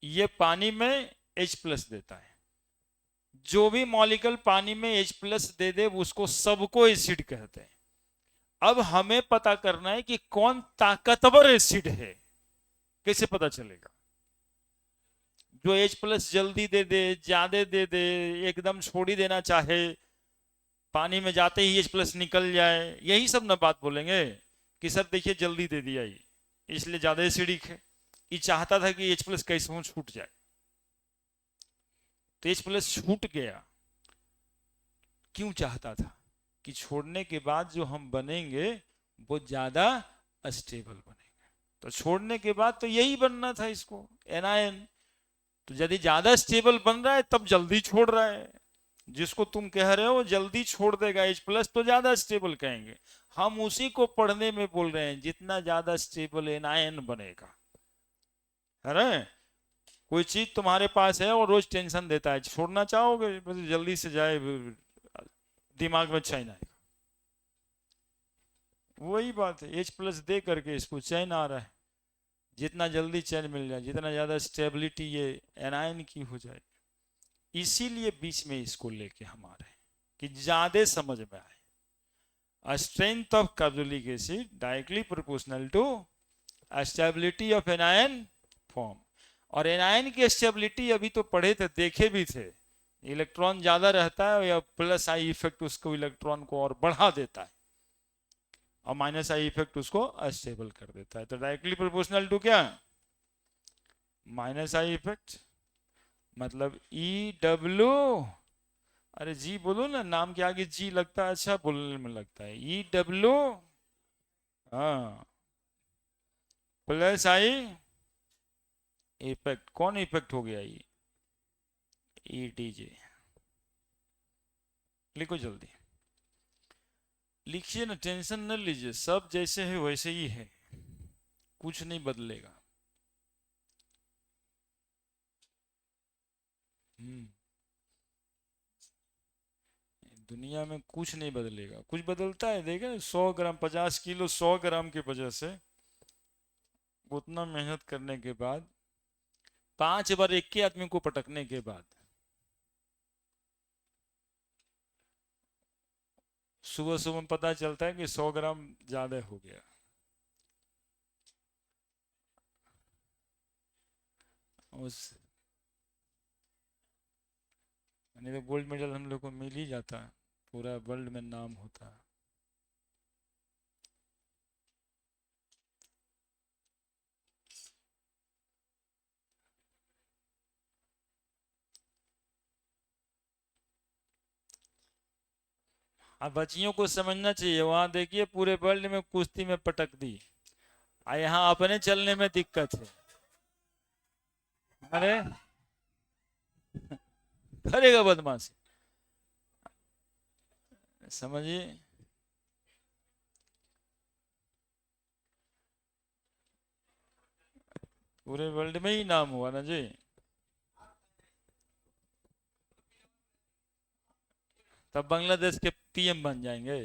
ये पानी में H+ देता है। जो भी मॉलिक्यूल पानी में H+ दे दे उसको सबको एसिड कहते हैं। अब हमें पता करना है कि कौन ताकतवर एसिड है। कैसे पता चलेगा? जो H+ जल्दी दे दे, ज्यादा दे दे, एकदम छोड़ ही देना चाहे, पानी में जाते ही H+ निकल जाए, यही सब ना बात बोलेंगे कि सर देखिए जल्दी दे दिया ये इसलिए ज्यादा एसिडिक है। ये चाहता था कि H+ कैसे हो छूट जाए, तो H+ छूट गया। क्यों चाहता था? कि छोड़ने के बाद जो हम बनेंगे वो ज्यादा स्टेबल बनेंगे। तो छोड़ने के बाद तो यही बनना था इसको, एनायन। तो यदि ज्यादा स्टेबल बन रहा है तब जल्दी छोड़ रहा है। जिसको तुम कह रहे हो जल्दी छोड़ देगा H+ तो ज्यादा स्टेबल कहेंगे। हम उसी को पढ़ने में बोल रहे हैं, जितना ज्यादा स्टेबल एनायन बनेगा। है ना? कोई चीज तुम्हारे पास है और रोज टेंशन देता है, छोड़ना चाहोगे? बस जल्दी से जाए, दिमाग में चैन आएगा। वही बात है, H+ दे करके इसको चैन आ रहा है। जितना जल्दी चैन मिल जाए, जितना ज्यादा स्टेबिलिटी ये एनायन की हो जाए, इसीलिए बीच में इसको लेके हम आ रहे हैं कि ज्यादा समझ में आए। Strength of carboxylic acid directly proportional to stability of anion form. और एनायन की स्टेबिलिटी अभी तो पढ़े थे, देखे भी थे। इलेक्ट्रॉन ज्यादा रहता है या प्लस आई इफेक्ट उसको इलेक्ट्रॉन को और बढ़ा देता है, और माइनस आई इफेक्ट उसको अस्टेबल कर देता है। तो डायरेक्टली प्रोपोर्शनल टू क्या? माइनस आई इफेक्ट, मतलब EW। अरे जी बोलो ना, नाम के आगे जी लगता है, अच्छा बोलने में लगता है। EW, हाँ, प्लस आई इफेक्ट। कौन इफेक्ट हो गया ये? EDJ। लिखो जल्दी, लिखिए ना, टेंशन न लीजिए, सब जैसे है वैसे ही है, कुछ नहीं बदलेगा। दुनिया में कुछ नहीं बदलेगा। कुछ बदलता है देखे? 100 ग्राम, 50 किलो 100 ग्राम की वजह से, उतना मेहनत करने के बाद, 5 बार एक ही आदमी को पटकने के बाद, सुबह सुबह पता चलता है कि 100 ग्राम ज्यादा हो गया। उस नहीं तो गोल्ड मेडल हम लोग को मिल ही जाता, पूरा वर्ल्ड में नाम होता। अब बच्चियों को समझना चाहिए, वहां देखिए पूरे वर्ल्ड में कुश्ती में पटक दी, यहाँ अपने चलने में दिक्कत है। अरे करेगा बदमाशी, समझिए। पूरे वर्ल्ड में ही नाम हुआ ना जी। तब बांग्लादेश के PM बन जाएंगे।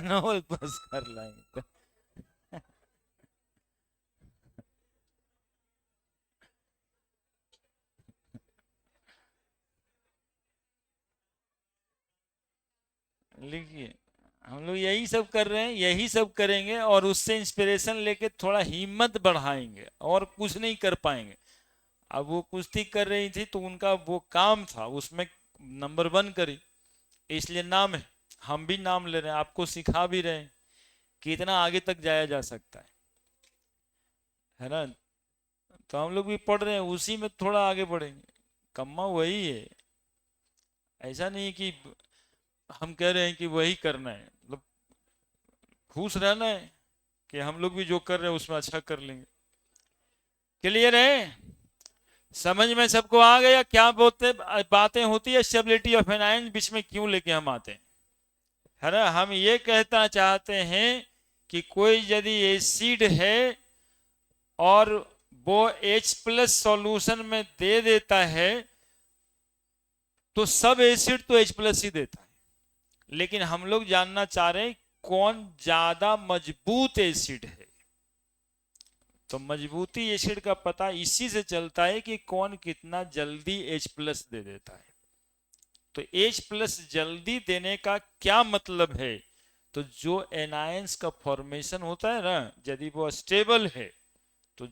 नोबेल पुरस्कार लाएंगे। लिखिए, हम लोग यही सब कर रहे हैं, यही सब करेंगे और उससे इंस्पिरेशन लेके थोड़ा हिम्मत बढ़ाएंगे और कुछ नहीं कर पाएंगे। अब वो कुश्ती कर रही थी तो उनका वो काम था, उसमें नंबर 1 करी, इसलिए नाम है। हम भी नाम ले रहे हैं, आपको सिखा भी रहे हैं कि इतना आगे तक जाया जा सकता है ना। तो हम लोग भी पढ़ रहे हैं, उसी में थोड़ा आगे बढ़ेंगे। कम्मा वही है, ऐसा नहीं कि हम कह रहे हैं कि वही करना है, मतलब खुश रहना है कि हम लोग भी जो कर रहे हैं उसमें अच्छा कर लेंगे। क्लियर है? समझ में सबको आ गया क्या बोलते बातें होती है स्टेबिलिटी ऑफ एन आयन, बीच में क्यों लेके हम आते हैं, है ना। हम ये कहना चाहते हैं कि कोई यदि एसिड है और वो H+ सॉल्यूशन में दे देता है तो सब एसिड तो H+ ही देता है, लेकिन हम लोग जानना चाह रहे हैं कौन ज्यादा मजबूत एसिड है। तो मजबूती एसिड का पता इसी से चलता है कि कौन कितना जल्दी H+ दे देता है। तो H+ जल्दी देने का क्या मतलब है, तो जो एनायंस का फॉर्मेशन होता है ना, यदि वो स्टेबल है तो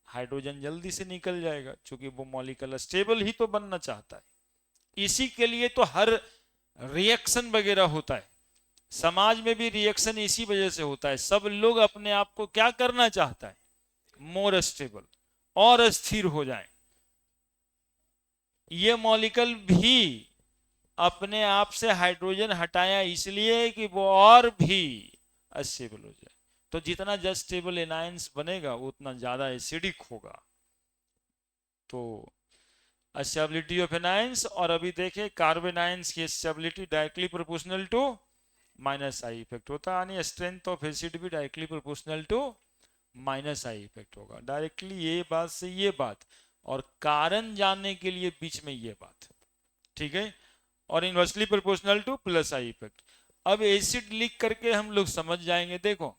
हाइड्रोजन जल्दी से निकल जाएगा, क्योंकि वो मॉलिक्यूल स्टेबल ही तो बनना चाहता है। इसी के लिए तो हर रिएक्शन वगैरह होता है, समाज में भी रिएक्शन इसी वजह से होता है। सब लोग अपने आप को क्या करना चाहता है, मोर स्टेबल और स्थिर हो जाए। ये मॉलिक्यूल भी अपने आप से हाइड्रोजन हटाया इसलिए कि वो और भी अस्टेबल हो जाए। तो जितना जस्ट स्टेबल एनायंस बनेगा उतना ज्यादा एसिडिक होगा। तो स्टेबिलिटी ऑफ एनायंस, और अभी देखें कार्बन आयंस की stability directly proportional to minus I effect होता है, यानी स्ट्रेंथ ऑफ एसिड भी directly proportional to minus I effect होगा। डायरेक्टली ये बात से ये बात, और कारण जानने के लिए बीच में ये बात, ठीक है, और inversely proportional to plus I effect. अब एसिड लिख करके हम लोग समझ जाएंगे। देखो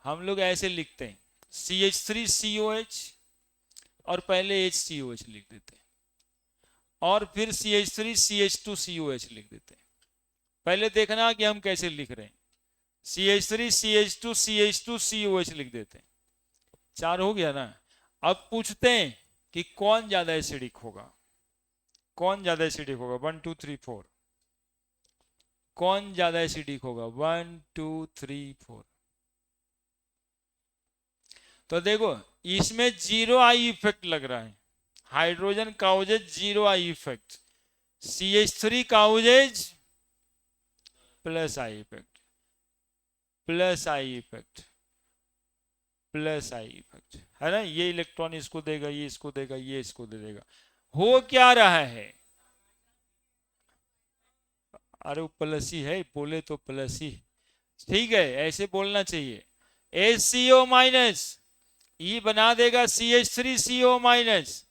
हम लोग ऐसे लिखते हैं CH3COH और पहले HCOH लिख देते हैं और फिर CH3CH2COH लिख देते हैं। पहले देखना कि हम कैसे लिख रहे हैं, CH3CH2CH2COH लिख देते हैं। 4 हो गया ना। अब पूछते हैं कि कौन ज्यादा एसिडिक होगा, कौन ज्यादा एसिडिक होगा, 1 2 3 4, कौन ज्यादा एसिडिक होगा, 1 2 3 4। तो देखो इसमें 0 आई इफेक्ट लग रहा है, hydrogen causes 0 I effect, CH3 causes plus I effect, plus I effect, plus I effect, है ना। ये इलेक्ट्रॉन इसको देगा, ये इसको देगा, ये इसको दे देगा। हो क्या रहा है, अरे वो प्लस ही है, बोले तो प्लस ही, ठीक है, ऐसे बोलना चाहिए। HCO माइनस, ई बना देगा CH3CO माइनस,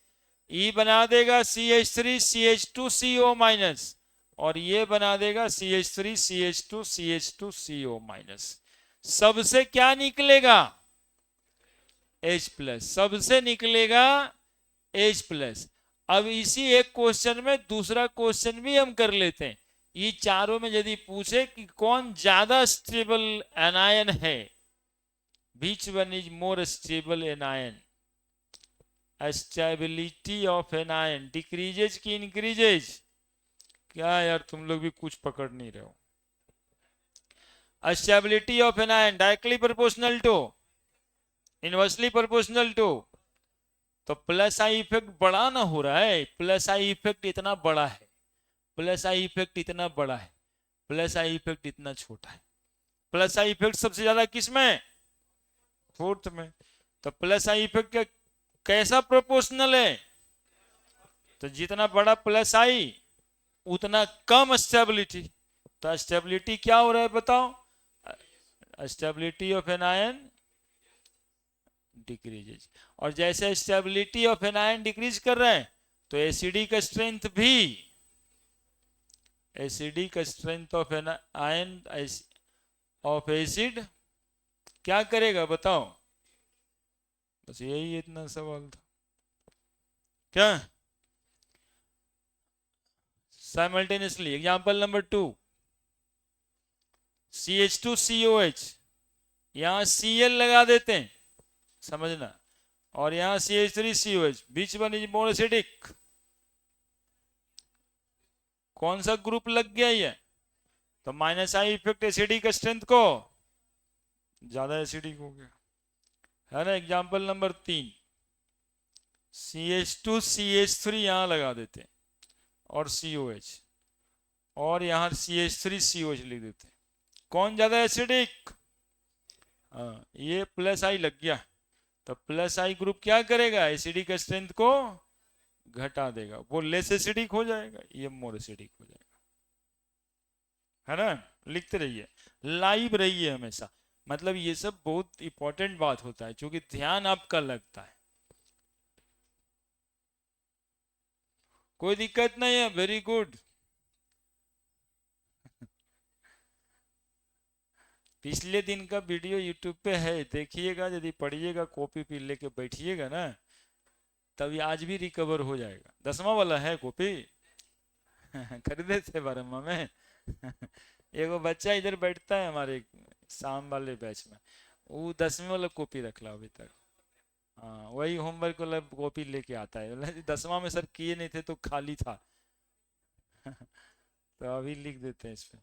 ई बना देगा CH3CH2CO माइनस, और ये बना देगा CH3CH2CH2CO माइनस। सबसे क्या निकलेगा, H+, सबसे निकलेगा H+। अब इसी एक क्वेश्चन में दूसरा क्वेश्चन भी हम कर लेते हैं। ये चारों में यदि पूछे कि कौन ज्यादा स्टेबल एनायन है, which one is more stable anion, stability of anion decreases की इंक्रीजेज, क्या यार तुम लोग भी कुछ पकड़ नहीं रहे हो। Stability of anion directly proportional to inversely proportional to, तो प्लस आई इफेक्ट बड़ा ना हो रहा है, प्लस आई इफेक्ट इतना बड़ा है, प्लस आई इफेक्ट इतना बड़ा है, प्लस आई इफेक्ट इतना छोटा है। प्लस आई इफेक्ट सबसे ज्यादा किस में, 4th में। तो प्लस आई इफेक्ट का कैसा प्रोपोर्शनल है, तो जितना बड़ा प्लस आई उतना कम स्टेबिलिटी। तो स्टेबिलिटी क्या हो रहा है बताओ, stability of anion decreases, और जैसे stability of anion decrease कर रहे हैं तो एसिडी का स्ट्रेंथ भी, एसिडी का strength of anion of acid क्या करेगा बताओ। बस यही इतना सवाल था क्या। साइमल्टेनियसली एग्जांपल नंबर 2, CH2COH, यहाँ Cl लगा देते हैं, समझना, और यहाँ CH3COH, beach one is more acidic. कौन सा ग्रुप लग गया ये? तो minus I effect acidic strength को ज्यादा एसिडिक हो गया, है ना। एग्जाम्पल नंबर 3, CH2CH3 यहाँ लगा देते हैं और COH, और यहाँ CH3COH लिख देते हैं। कौन ज्यादा एसिडिक? हाँ, ये प्लस आई लग गया, तो प्लस आई ग्रुप क्या करेगा? एसिडिक स्ट्रेंथ को घटा देगा, वो लेस एसिडिक हो जाएगा, ये मोर एसिडिक हो जाएगा, है ना। लिखते रहिए, लाइव रहिए हमेशा, मतलब ये सब बहुत इंपॉर्टेंट बात होता है, क्योंकि ध्यान आपका लगता है। कोई दिक्कत नहीं है, वेरी गुड। पिछले दिन का वीडियो यूट्यूब पे है, देखिएगा, यदि पढ़िएगा, कॉपी पी लेके बैठिएगा ना, तभी आज भी रिकवर हो जाएगा। 10वां वाला है कॉपी खरीदे थे 12वां में एगो बच्चा इधर बैठता है हमारे शाम वाले बैच में, वो 10वीं वाला कॉपी रख ला अभी तक। हाँ, वही होमवर्क वाला कॉपी लेके आता है, बोला 10वां में सर किए नहीं थे तो खाली था तो अभी लिख देते हैं इस पे,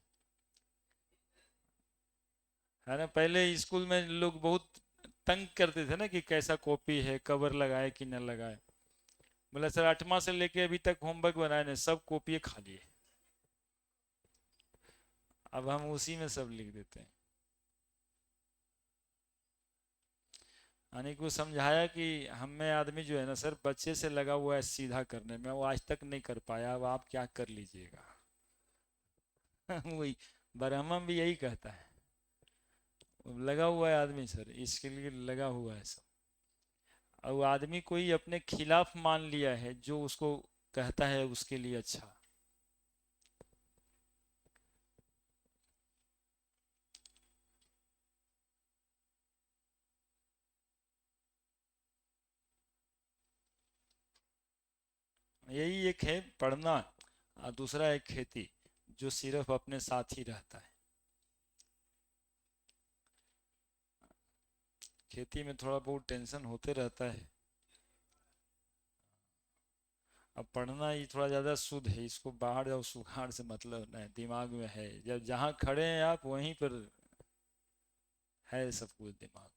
है ना। पहले स्कूल में लोग बहुत तंग करते थे ना कि कैसा कॉपी है, कवर लगाए कि न लगाए। बोला सर 8वां से लेके अभी तक होमवर्क बनाए नहीं, सब कॉपी खाली है। अब हम उसी में सब लिख देते हैं। यानी को समझाया कि हमें आदमी जो है ना सर, बच्चे से लगा हुआ है सीधा करने में, वो आज तक नहीं कर पाया, अब आप क्या कर लीजिएगा वही ब्रह्मम भी यही कहता है, लगा हुआ है आदमी सर, इसके लिए लगा हुआ है सब। अब वो आदमी कोई अपने खिलाफ मान लिया है, जो उसको कहता है उसके लिए अच्छा। यही एक है पढ़ना, और दूसरा है खेती, जो सिर्फ अपने साथ ही रहता है। खेती में थोड़ा बहुत टेंशन होते रहता है। अब पढ़ना ही थोड़ा ज़्यादा शुद्ध है, इसको बाहर जाओ सुखाड़ से मतलब नहीं, दिमाग में है, जब जहाँ खड़े हैं आप वहीं पर है सब कुछ दिमाग।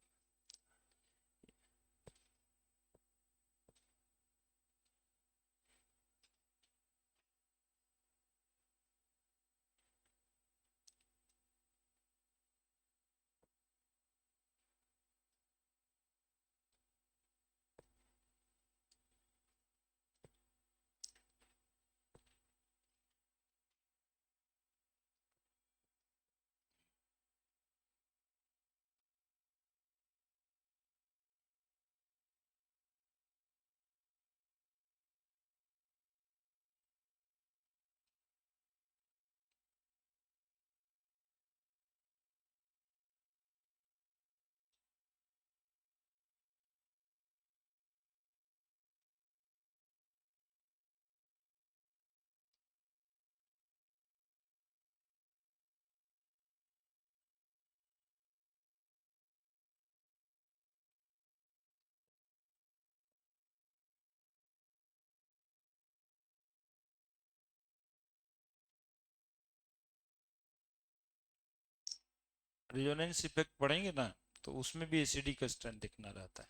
रिजोनेंस इफेक्ट पढ़ेंगे ना, तो उसमें भी एसिडिक स्ट्रेंथ दिखना रहता है,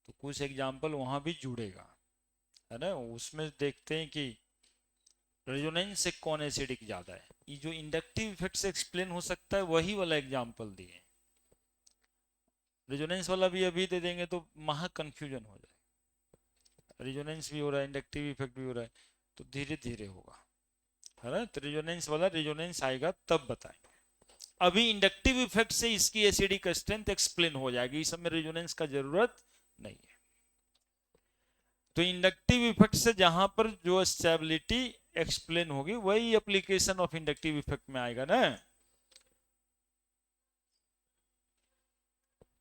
तो कुछ एग्जाम्पल वहां भी जुड़ेगा, है ना। उसमें देखते हैं कि रेजोनेंस से कौन एसिडिक ज्यादा है, ये जो इंडक्टिव इफेक्ट से एक्सप्लेन हो सकता है वही वाला एग्जाम्पल दिए। रेजोनेंस वाला भी अभी दे देंगे तो महा कंफ्यूजन हो जाए, रेजोनेंस भी हो रहा है, इंडक्टिव इफेक्ट भी हो रहा है, तो धीरे धीरे होगा, है ना। तो रेजोनेंस वाला रेजोनेंस आएगा तब बताएंगे, अभी इंडक्टिव इफेक्ट से इसकी एसिडिक स्ट्रेंथ एक्सप्लेन हो जाएगी, इस समय रेजोनेंस का जरूरत नहीं है। तो इंडक्टिव इफेक्ट से जहां पर जो स्टेबिलिटी एक्सप्लेन होगी वही एप्लीकेशन ऑफ इंडक्टिव इफेक्ट में आएगा ना।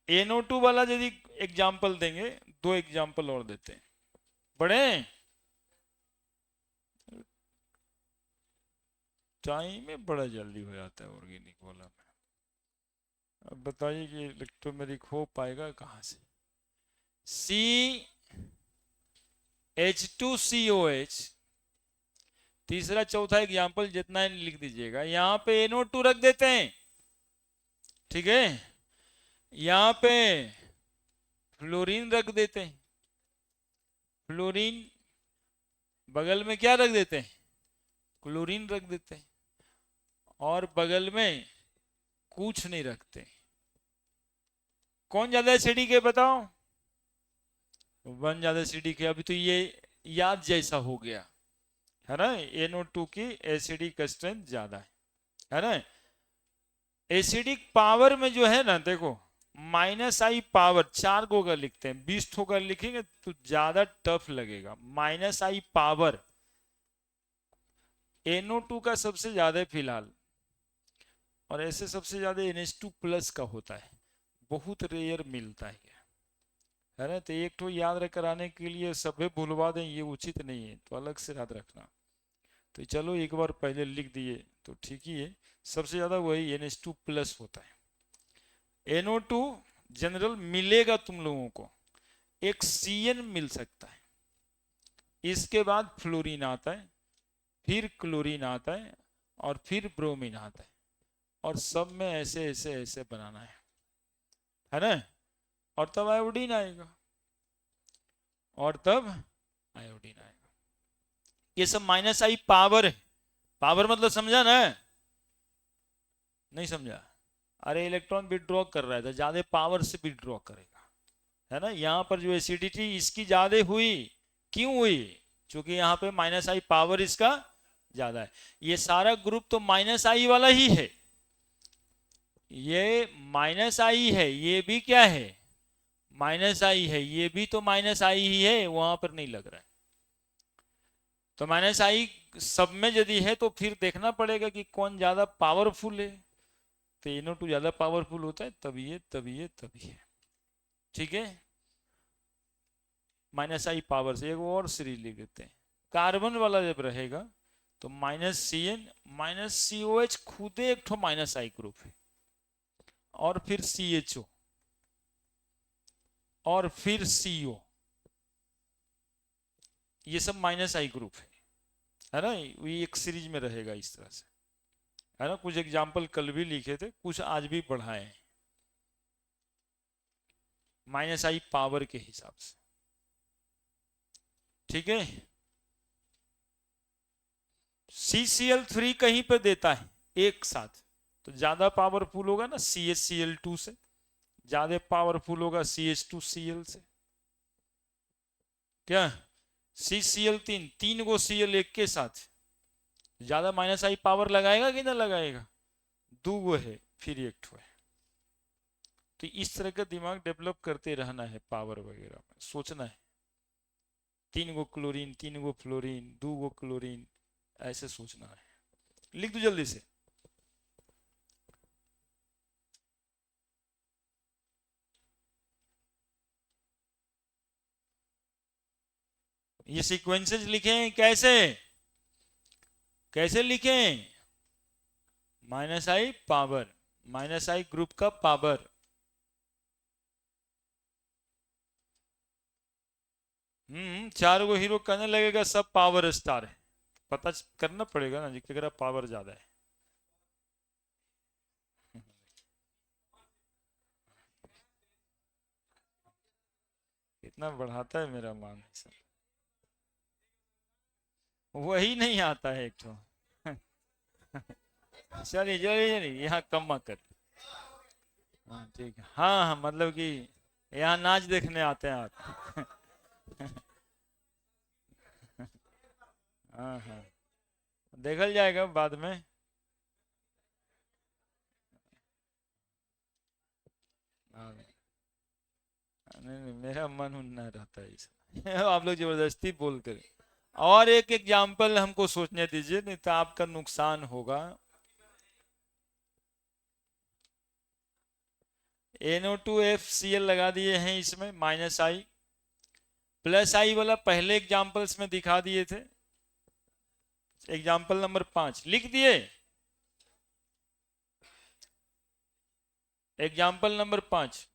NO2 वाला यदि एग्जाम्पल देंगे, 2 एग्जाम्पल और देते हैं, बड़े टाइम में बड़ा जल्दी हो जाता है ऑर्गेनिक वाला में। अब बताइए कि इलेक्ट्रोमेरिक हो पाएगा कहाँ से। CH2COH, तीसरा चौथा एग्जाम्पल जितना है लिख दीजिएगा। यहाँ पे NO2 रख देते हैं, ठीक है, यहाँ पे फ्लोरीन रख देते हैं, फ्लोरीन, बगल में क्या रख देते हैं, क्लोरीन रख देते हैं, और बगल में कुछ नहीं रखते। कौन ज्यादा एसिडिक है बताओ? 1 ज्यादा एसिडिक है। अभी तो ये याद जैसा हो गया है ना, NO2 की एसिडिक स्ट्रेंथ ज्यादा है ना। एसिडिक पावर में जो है ना, देखो -I पावर 4 को अगर लिखते हैं, 20 ठोकर लिखेंगे तो ज्यादा टफ लगेगा। -I पावर NO2 का सबसे ज्यादा है फिलहाल, और ऐसे सबसे ज्यादा NH2+ का होता है, बहुत रेयर मिलता है ना। तो एक तो याद रख कराने के लिए सभी भूलवा दें ये उचित नहीं है, तो अलग से याद रखना। तो चलो एक बार पहले लिख दिए तो ठीक ही है। सबसे ज्यादा वही NH2+ होता है। NO2 जनरल मिलेगा तुम लोगों को, एक CN मिल सकता है, इसके बाद फ्लोरीन आता है, फिर क्लोरीन आता है, और फिर ब्रोमीन आता है, और सब में ऐसे ऐसे ऐसे बनाना है ना। और तब आयोडीन आएगा, और तब आयोडीन आएगा। ये सब -I पावर है। पावर मतलब समझा ना? नहीं समझा? अरे इलेक्ट्रॉन विड्रॉ कर रहा है तो ज्यादा पावर से विड्रॉ करेगा, है ना। यहाँ पर जो एसिडिटी इसकी ज्यादा हुई, क्यों हुई? क्योंकि यहाँ पे -I पावर इसका ज्यादा है। ये सारा ग्रुप तो -I वाला ही है, ये -I है, ये भी क्या है, -I है, ये भी तो -I ही है, वहां पर नहीं लग रहा है। तो -I सब में यदि है तो फिर देखना पड़ेगा कि कौन ज्यादा पावरफुल है। तो NO2 ज्यादा पावरफुल होता है, तभी है तभी है तभी है, ठीक है। -I पावर से एक और सीरीज लिख देते हैं। कार्बन वाला जब रहेगा तो -CN -COH खुद एक ठो -I ग्रुप है, और फिर CHO, और फिर CO, ये सब -I ग्रुप है ना। ये एक सीरीज में रहेगा इस तरह से, है ना। कुछ एग्जाम्पल कल भी लिखे थे, कुछ आज भी बढ़ाए हैं -I पावर के हिसाब से, ठीक है। CCl3 कहीं पर देता है एक साथ, तो ज्यादा पावरफुल होगा ना CHCl2 से, ज्यादा पावरफुल होगा CH2Cl से। क्या CCl3, 3 गो Cl एक के साथ, ज्यादा -I पावर लगाएगा कि ना लगाएगा? 2 गो है फिर एक ठो है। तो इस तरह का दिमाग डेवलप करते रहना है, पावर वगैरह में सोचना है। 3 गो क्लोरीन, 3 गो फ्लोरीन, 2 गो क्लोरीन, ऐसे सोचना है। लिख दो जल्दी से। ये सीक्वेंसेस लिखें कैसे, कैसे लिखें? -I पावर, -I ग्रुप का पावर, 4 गो हीरो कहने लगेगा सब पावर स्टार है, पता करना पड़ेगा ना जी कि पावर ज्यादा है। इतना बढ़ाता है मेरा मान, वही नहीं आता है एक तो। चलिए चलिए चलिए, यहाँ कम मत कर। हाँ ठीक है, हाँ हाँ, मतलब कि यहाँ नाच देखने आते हैं आप। हाँ हाँ, देखल जाएगा बाद में। हाँ, नहीं नहीं, मेरा मन उन्ना रहता है इसमें। आप लोग जबरदस्ती बोल कर। और एक एग्जाम्पल हमको सोचने दीजिए, नहीं तो आपका नुकसान होगा। NO2FCl लगा दिए हैं इसमें -I, +I वाला पहले एग्जाम्पल्स में दिखा दिए थे। एग्जाम्पल नंबर 5 लिख दिए। Example number 5,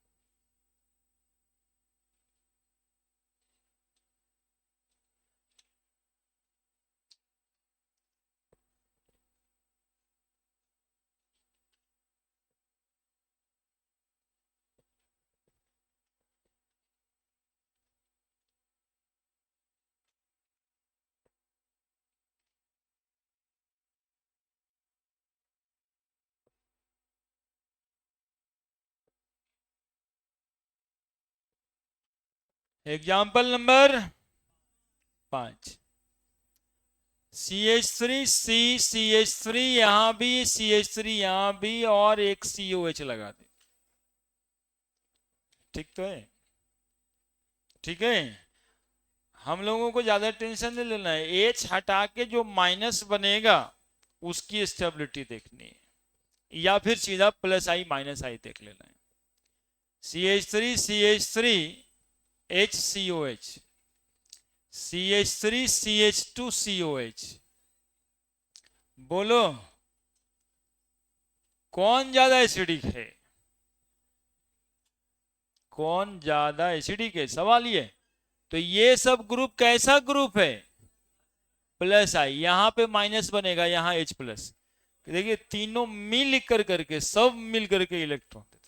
example number 5, CH3 CH3 यहां भी, CH3 यहां भी, और एक COH लगा दे। ठीक तो है? ठीक है। हम लोगों को ज्यादा टेंशन नहीं लेना है, H हटा के जो माइनस बनेगा उसकी स्टेबिलिटी देखनी है, या फिर सीधा प्लस आई माइनस आई देख लेना है। CH3 CH3 HCOH, CH3 CH2 COH। बोलो कौन ज्यादा एसिडिक है? कौन ज्यादा एसिडिक है, सवाल ये। तो ये सब ग्रुप कैसा ग्रुप है? प्लस आई, यहां पे माइनस बनेगा, यहां H प्लस। देखिए तीनों मिल कर करके, सब मिल करके इलेक्ट्रॉन दे देगा।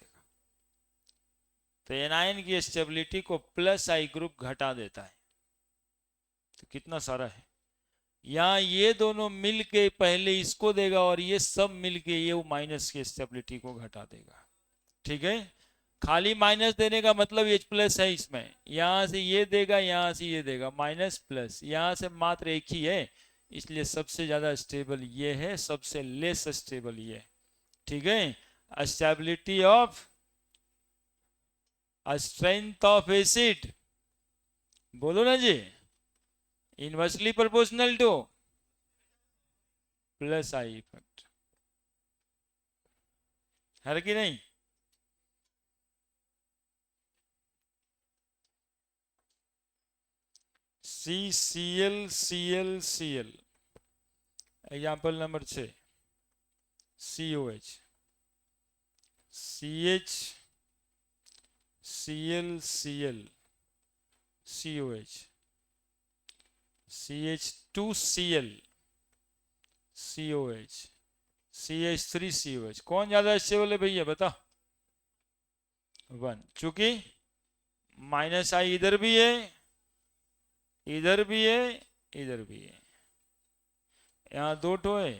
तो एनायन की स्टेबिलिटी को प्लस आई ग्रुप घटा देता है। तो कितना सारा है, यहाँ ये दोनों मिल के पहले इसको देगा, और ये सब मिल के ये माइनस की स्टेबिलिटी को घटा देगा। ठीक है। खाली माइनस देने का मतलब H प्लस है इसमें, यहां से ये देगा, यहां से ये देगा, माइनस प्लस, यहां से मात्र एक ही है, इसलिए सबसे ज्यादा स्टेबल ये है, सबसे लेस स्टेबल ये। ठीक है। Stability of strength of acid, बोलो ना जी, inversely proportional to plus I effect, है कि नहीं? CCl example number 6, COH, CH ClCl COH, CH2Cl COH, CH3COH। कौन ज्यादा स्टेबल है भैया बता? 1, चूंकि माइनस आई इधर भी है, इधर भी है, इधर भी है, यहाँ दो ठो है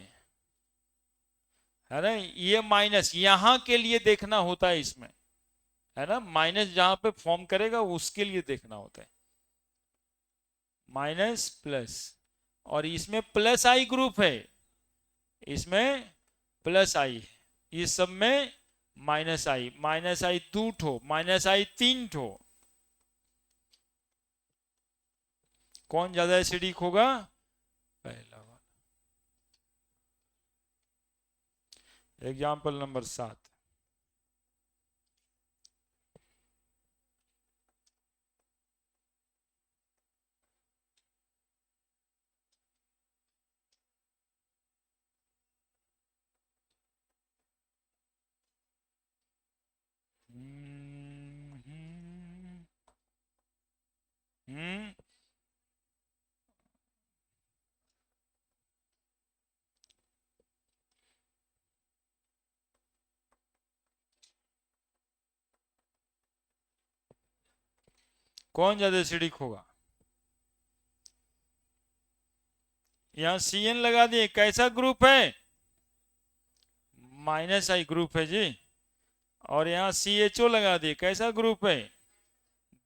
ना। ये माइनस यहां के लिए देखना होता है इसमें, है ना, माइनस जहां पे फॉर्म करेगा उसके लिए देखना होता है, माइनस प्लस। और इसमें प्लस आई ग्रुप है, इसमें प्लस आई है, इस सब में माइनस आई, माइनस आई 2 ठो, माइनस आई 3 ठो। कौन ज्यादा एसिडिक होगा? पहला वाला। एग्जाम्पल नंबर 7, हम्म, कौन ज्यादा एसिडिक होगा? यहां CN लगा दिए, कैसा ग्रुप है? माइनस आई ग्रुप है जी। और यहाँ CHO लगा दिए, कैसा ग्रुप है?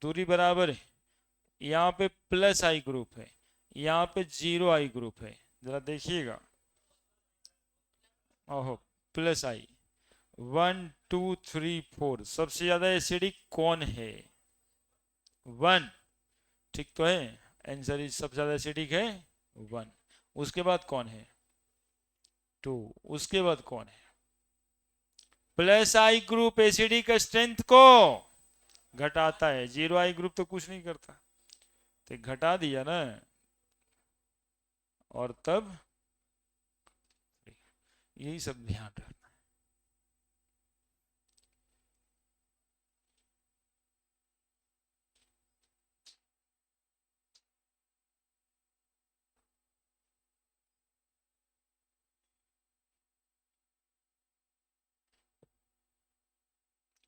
दूरी बराबर है। यहाँ पे प्लस आई ग्रुप है, यहाँ पे जीरो आई ग्रुप है, जरा देखिएगा। ओहो, प्लस आई 1 2 3 4, सबसे ज्यादा एसिडिक कौन है? 1, ठीक तो है, आंसर इज सबसे ज्यादा एसिडिक है 1। उसके बाद कौन है? 2। उसके बाद कौन है? Plus I group acidic strength को घटाता है, जीरो आई ग्रुप तो कुछ नहीं करता, तो घटा दिया ना, और तब यही सब ध्यान रखना।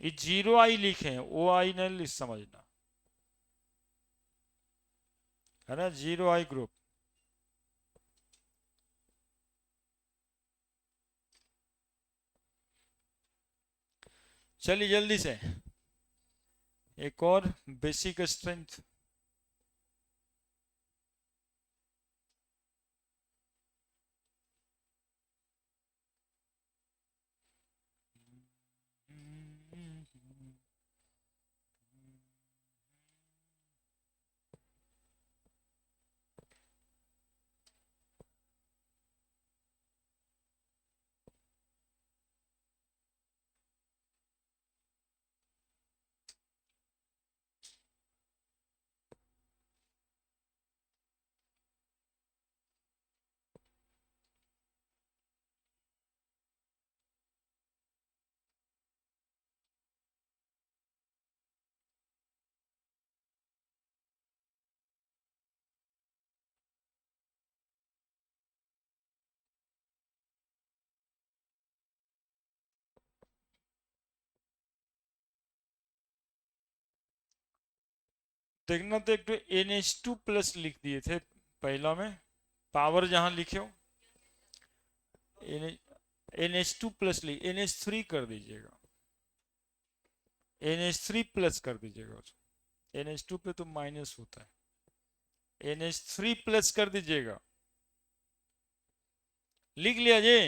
ये 0 I लिखे हैं, OI नहीं समझना, है ना, 0I ग्रुप। चलिए जल्दी से एक और बेसिक स्ट्रेंथ। देखना तो एक तो NH2+ लिख दिए थे पहला में, पावर जहां लिखे हो NH2+ लिख, NH3 कर दीजिएगा, NH3+ कर दीजिएगा, NH2 पे तो माइनस होता है, NH3+ कर दीजिएगा। लिख लिया जी,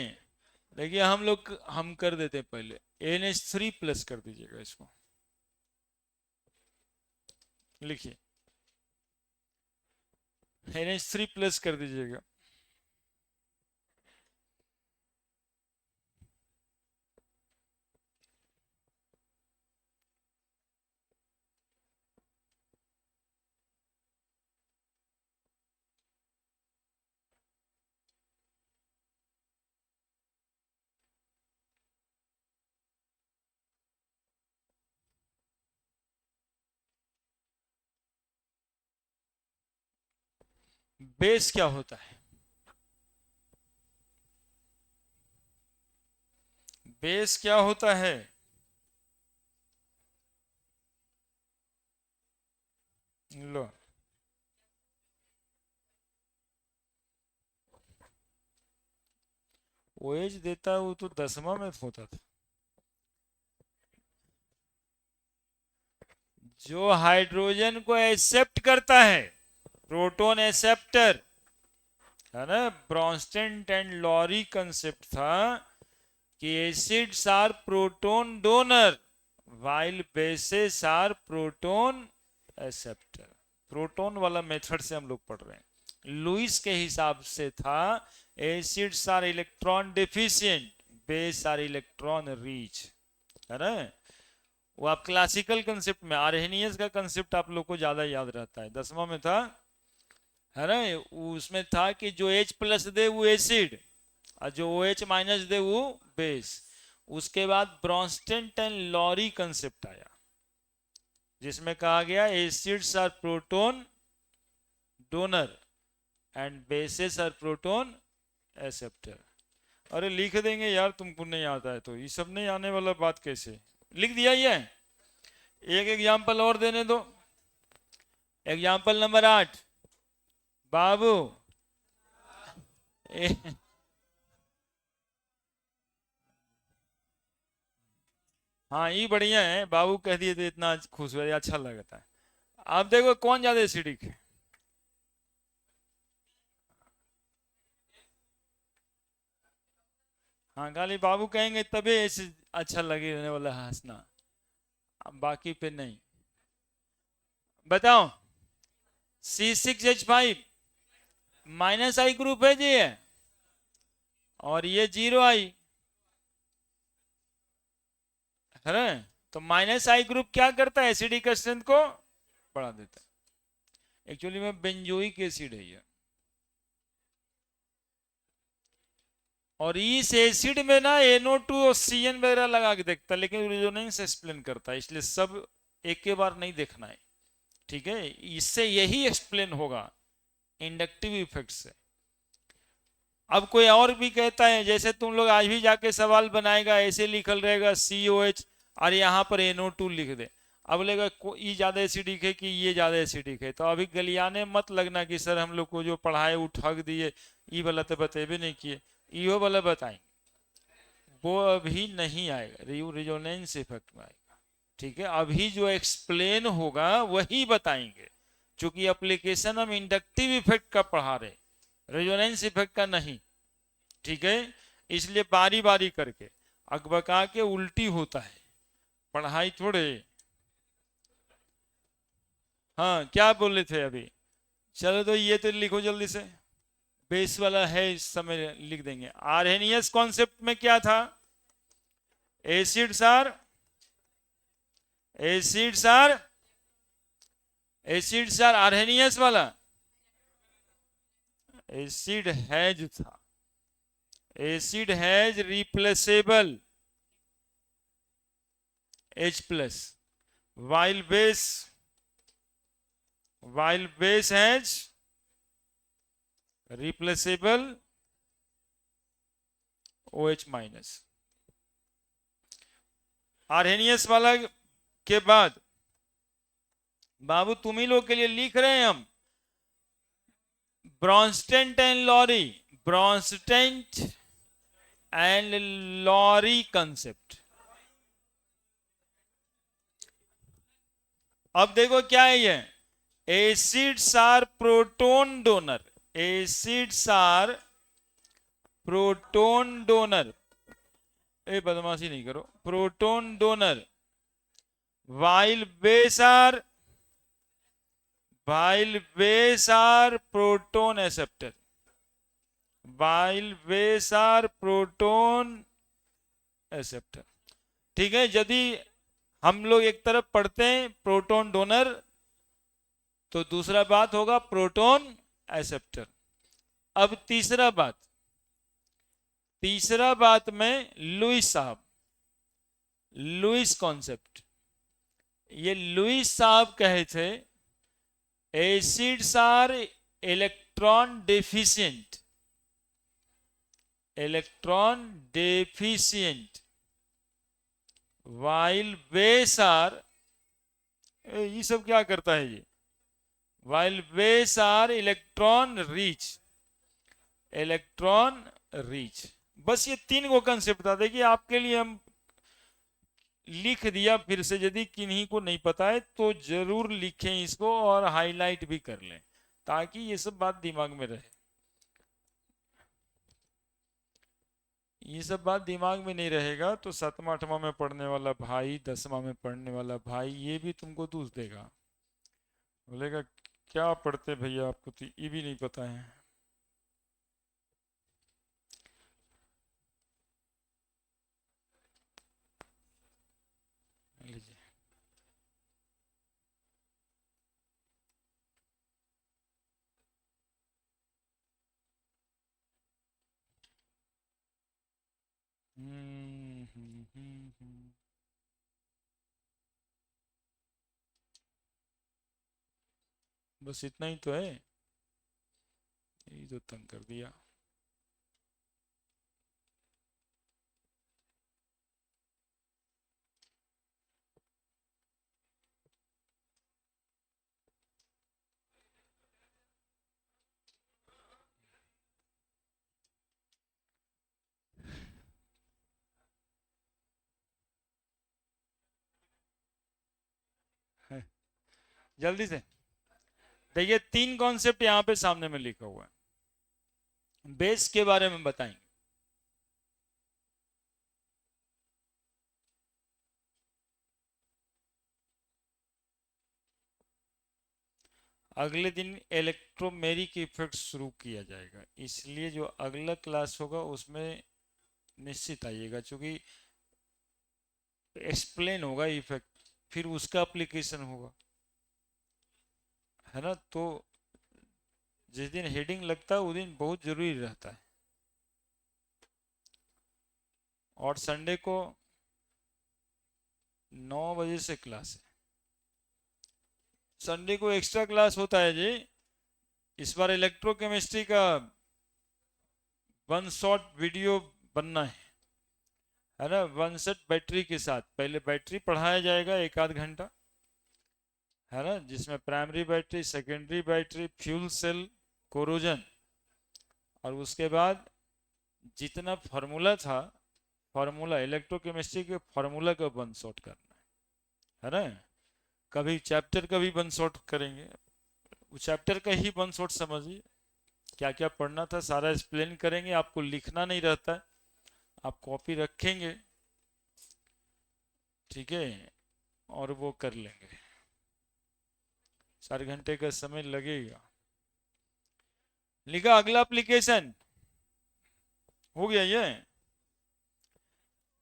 देखिए हम लोग हम कर देते हैं पहले, NH3+ कर दीजिएगा इसको, लिखिए NH3+ कर दीजिएगा। बेस क्या होता है? बेस क्या होता है? लो, OH देता है वो तो 10वां में होता था। जो हाइड्रोजन को एक्सेप्ट करता है, प्रोटॉन एक्सेप्टर, है ना, ब्रॉन्स्टेड एंड लॉरी कंसेप्ट था कि acids are proton donor while bases are proton acceptor. Proton वाला मेथड से हम लोग पढ़ रहे हैं। लुइस के हिसाब से था acids are electron deficient, base are electron rich, है ना। वो आप क्लासिकल कंसेप्ट में, आर्हेनियस का कंसेप्ट आप लोग को ज्यादा याद रहता है, 10वां में था, है ना। उसमें था कि जो H+ दे वो एसिड, और जो OH- दे वो बेस। उसके बाद ब्रॉन्स्टेड एंड लॉरी कंसेप्ट आया, जिसमें कहा गया acids are proton donor and bases are proton acceptor. अरे लिख देंगे यार, तुमको नहीं आता है तो, ये सब नहीं आने वाला बात कैसे लिख दिया ये। एक एग्जाम्पल और देने दो, एग्जाम्पल नंबर 8 बाबू। हाँ ये बढ़िया है, बाबू कह दिए तो इतना खुश हुआ, अच्छा लगता है। आप देखो कौन ज्यादा एसिडिक है। हाँ खाली बाबू कहेंगे तभी ऐसे अच्छा लगे रहने वाला हंसना, अब बाकी पे नहीं। बताओ, C6H5 -I ग्रुप है जी, और ये 0I है ना। तो -I ग्रुप क्या करता है, एसिडिक स्ट्रेंथ को बढ़ा देता है। एक्चुअली में बेंजोइक एसिड है ये। और इस एसिड में ना NO2 और CN वगैरह लगा के देखता है, लेकिन रेजोनेंस एक्सप्लेन करता है, इसलिए सब एक के बार नहीं देखना है। ठीक है, इससे यही एक्सप्लेन होगा इंडक्टिव इफेक्ट से। अब कोई और भी कहता है, जैसे तुम लोग आज भी जाके सवाल बनाएगा, ऐसे लिखल रहेगा COH और यहाँ पर NO2 लिख दे। अब बोलेगा ये ज्यादा एसिडिक है कि ये ज्यादा एसिडिक है, तो अभी गलियाने मत लगना कि सर हम लोग को जो पढ़ाए वो ठग दिए, ये वाला तो बतेबे नहीं किए, यो वाला बताएंगे, वो अभी नहीं आएगा, रिजोनेंस इफेक्ट में आएगा। ठीक है, अभी जो एक्सप्लेन होगा वही बताएंगे, क्योंकि एप्लीकेशन हम इंडक्टिव इफेक्ट का पढ़ा रहे, रेजोनेंस इफेक्ट का नहीं। ठीक है, इसलिए बारी बारी करके अकबका के उल्टी होता है पढ़ाई थोड़े। हाँ, क्या बोल रहे थे अभी? चलो तो ये तो लिखो जल्दी से, बेस वाला है इस समय लिख देंगे। आर्हेनियस कॉन्सेप्ट में क्या था? Acids are acids are acids are Arrhenius वाला एसिड हैज था, acid has replaceable H plus, while base has replaceable OH minus. Arrhenius वाला के बाद बाबू तुम ही लोग के लिए लिख रहे हैं हम, Bronsted and Lowry, Bronsted and Lowry concept. अब देखो क्या है ये, acids are proton donor, acids are proton donor, ए बदमाशी नहीं करो, proton donor, while base are proton acceptor, while base are proton acceptor। ठीक है, यदि हम लोग एक तरफ पढ़ते हैं प्रोटॉन डोनर, तो दूसरा बात होगा प्रोटॉन एक्सेप्टर। अब तीसरा बात में लुईस साहब, लुईस कॉन्सेप्ट, ये लुईस साहब कहे थे acids are electron deficient, electron deficient, while base are, ये सब क्या करता है ये, while base are electron rich, electron rich. बस ये 3 को कंसेप्ट था। देखिए आपके लिए हम लिख दिया फिर से, यदि किन्हीं को नहीं पता है तो जरूर लिखें इसको और हाईलाइट भी कर लें, ताकि ये सब बात दिमाग में रहे। ये सब बात दिमाग में नहीं रहेगा तो 7वां 8वां में पढ़ने वाला भाई, 10वां में पढ़ने वाला भाई, ये भी तुमको दूस देगा, बोलेगा क्या पढ़ते भैया, आपको तो ये भी नहीं पता है। लीजिए, बस इतना ही तो है, यही तो तंग कर दिया। जल्दी से देखिए, 3 कॉन्सेप्ट यहाँ पे सामने में लिखा हुआ है, बेस के बारे में बताएंगे। अगले दिन इलेक्ट्रोमेरिक इफेक्ट शुरू किया जाएगा, इसलिए जो अगला क्लास होगा उसमें निश्चित आइएगा, क्योंकि एक्सप्लेन होगा इफेक्ट, फिर उसका एप्लीकेशन होगा, है ना। तो जिस दिन हेडिंग लगता है उस दिन बहुत जरूरी रहता है। और संडे को 9 बजे से क्लास है। संडे को एक्स्ट्रा क्लास होता है जी। इस बार इलेक्ट्रोकेमिस्ट्री का 1 शॉट वीडियो बनना है ना, 1 शॉट बैटरी के साथ। पहले बैटरी पढ़ाया जाएगा 1 आध घंटा, है ना, जिसमें primary battery, secondary battery, fuel cell, corrosion, और उसके बाद जितना फार्मूला था, फार्मूला इलेक्ट्रोकेमिस्ट्री के फार्मूला का 1 शॉट करना है ना। कभी चैप्टर का भी 1 शॉट करेंगे, चैप्टर का ही 1 शॉट समझिए, क्या क्या पढ़ना था सारा एक्सप्लेन करेंगे। आपको लिखना नहीं रहता है, आप कॉपी रखेंगे, ठीक है, और वो कर लेंगे। 4 घंटे का समय लगेगा। लिखा अगला एप्लीकेशन हो गया ये।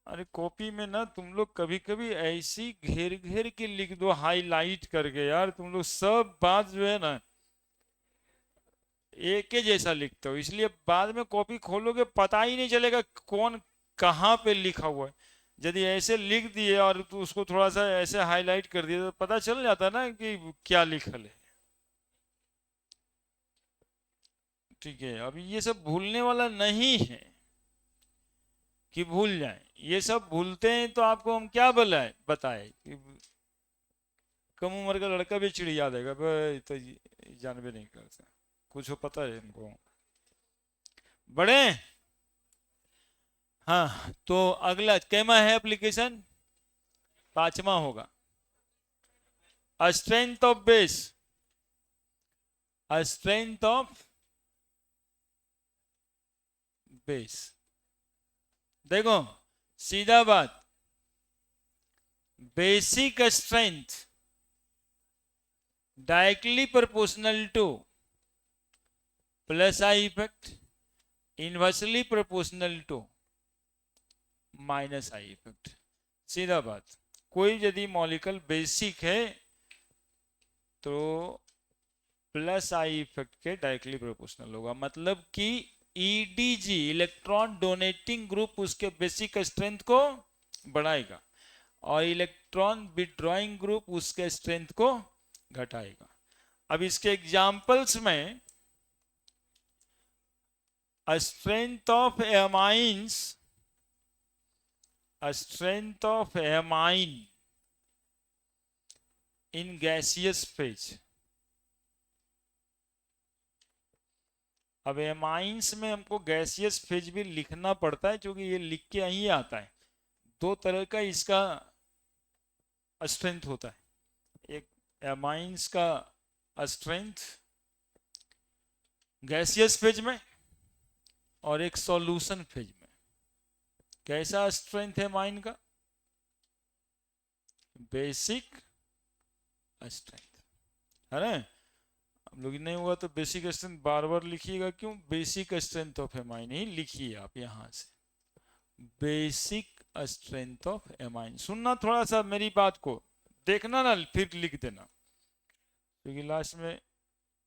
अरे कॉपी में ना तुम लोग कभी कभी ऐसी घेर घेर के लिख दो, हाईलाइट करके, यार तुम लोग सब बात जो है ना एक ही जैसा लिखते हो, इसलिए बाद में कॉपी खोलोगे पता ही नहीं चलेगा कौन कहाँ पे लिखा हुआ है। यदि ऐसे लिख दिए और तो उसको थोड़ा सा ऐसे हाईलाइट कर दिए तो पता चल जाता ना कि क्या लिखल है। ठीक है, अभी ये सब भूलने वाला नहीं है कि भूल जाए। ये सब भूलते हैं तो आपको हम क्या बताए कि कम उम्र का लड़का भी चिड़ याद देगा, भाई तो जानबे नहीं करता, कुछ हो पता है इनको बड़े। हाँ, तो अगला कैमा है एप्लीकेशन, 5वां होगा। Strength of base, strength of base. देखो सीधा बात, basic strength directly proportional to plus I effect, inversely proportional to minus I effect. सीधा बात, कोई यदि मॉलिक्यूल बेसिक है तो प्लस आई इफेक्ट के डायरेक्टली प्रोपोर्शनल होगा। मतलब कि ईडीजी इलेक्ट्रॉन डोनेटिंग ग्रुप उसके बेसिक स्ट्रेंथ को बढ़ाएगा और इलेक्ट्रॉन विड्रॉइंग ग्रुप उसके स्ट्रेंथ को घटाएगा। अब इसके एग्जांपल्स में strength of amines, strength of amine in gaseous phase. अब एमाइंस में हमको गैसियस फेज भी लिखना पड़ता है क्योंकि ये लिख के यही आता है। 2 तरह का इसका स्ट्रेंथ होता है, एक एमाइंस का स्ट्रेंथ गैसियस फेज में और एक सॉल्यूशन फेज में। कैसा स्ट्रेंथ है एमाइन का? बेसिक स्ट्रेंथ, है ना। हम लोग नहीं हुआ तो बेसिक स्ट्रेंथ बार बार लिखिएगा, क्यों? बेसिक स्ट्रेंथ ऑफ एमाइन ही लिखिए आप यहां से, बेसिक स्ट्रेंथ ऑफ एमाइन। सुनना थोड़ा सा मेरी बात को, देखना ना फिर लिख देना, क्योंकि लास्ट में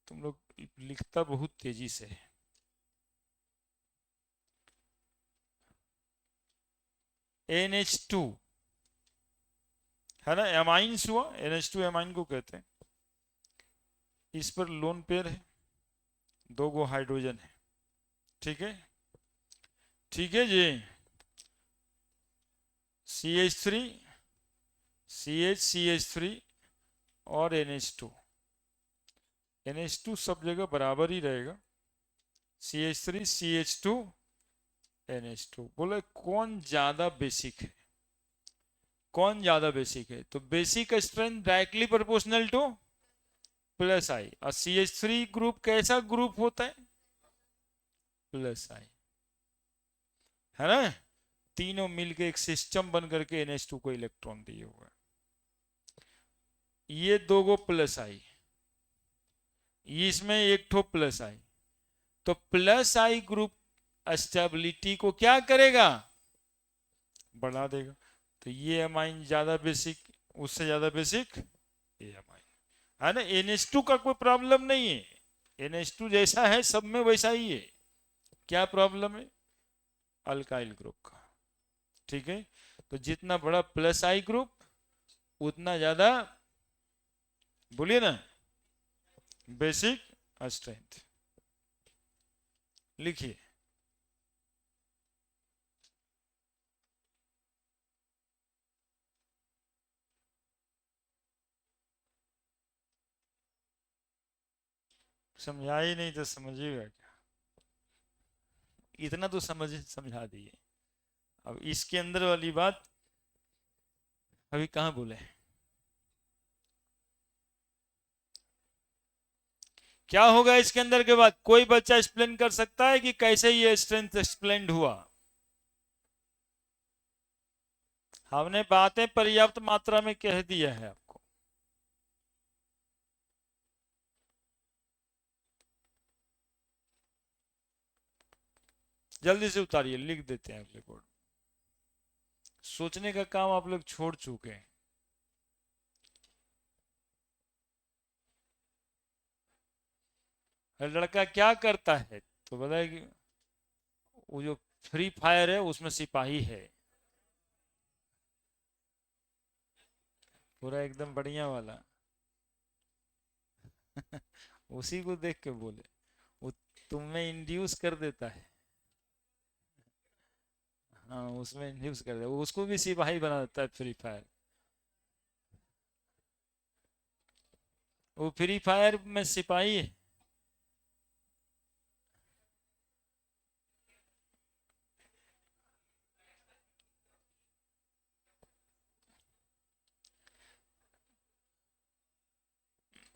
तुम लोग लिखता बहुत तेजी से है। NH2 है ना, एमाइंस हुआ, NH2 एमाइन को कहते हैं। इस पर लोन पेयर है, 2 गो हाइड्रोजन है, ठीक है, ठीक है जी। CH3 CH3 और NH2, NH2 सब जगह बराबर ही रहेगा, CH3 CH2 NH2। बोले कौन ज्यादा बेसिक है, कौन ज्यादा बेसिक है? तो basic strength directly proportional to plus I. और CH3 ग्रुप कैसा ग्रुप होता है? प्लस आई, है ना। तीनों मिलके एक सिस्टम बन करके NH2 को इलेक्ट्रॉन दिए हुए। ये 2 गो प्लस आई, इसमें 1 ठो प्लस आई, तो प्लस आई ग्रुप स्टेबिलिटी को क्या करेगा? बढ़ा देगा। तो ये एमाइन ज्यादा बेसिक, उससे ज्यादा बेसिक ये एमाइन, है ना। NH2 का कोई प्रॉब्लम नहीं है, NH2 जैसा है सब में वैसा ही है। क्या प्रॉब्लम है? अल्काइल ग्रुप का, ठीक है, तो जितना बड़ा प्लस आई ग्रुप उतना ज्यादा, बोलिए ना, बेसिक स्ट्रेंथ। लिखिए, समझा ही नहीं तो समझिएगा क्या, इतना तो समझा दिए। अब इसके अंदर वाली बात अभी कहाँ बोले। क्या होगा इसके अंदर के बाद, कोई बच्चा एक्सप्लेन कर सकता है कि कैसे ये स्ट्रेंथ एक्सप्लेन हुआ। हमने बातें पर्याप्त मात्रा में कह दिया है आपको। जल्दी से उतारिए, लिख देते हैं अगले बोर्ड। सोचने का काम आप लोग छोड़ चुके हैं। लड़का क्या करता है तो बताए कि वो जो फ्री फायर है उसमें सिपाही है, पूरा एकदम बढ़िया वाला। उसी को देख के बोले, वो तुम्हें इंड्यूस कर देता है। हाँ, उसमें इंड्यूस कर देता है, उसको भी सिपाही बना देता है फ्री फायर। वो फ्री फायर में सिपाही है।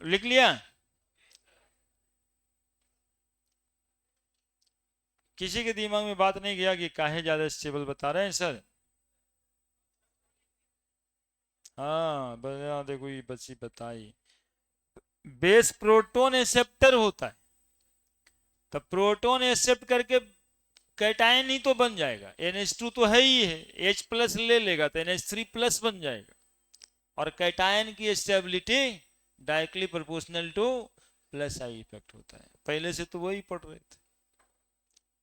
लिख लिया, किसी के दिमाग में बात नहीं गया कि काहे ज्यादा स्टेबल बता रहे हैं सर। हाँ बता, देखो ये बच्ची बताई, बेस प्रोटोन एक्सेप्टर होता है, तो प्रोटोन एक्सेप्ट करके कैटायन ही तो बन जाएगा। NH2 तो है ही है, H प्लस ले लेगा तो NH3 प्लस बन जाएगा। और कैटायन की stability directly proportional to plus I effect होता है। पहले से तो वही पढ़ रहे थे,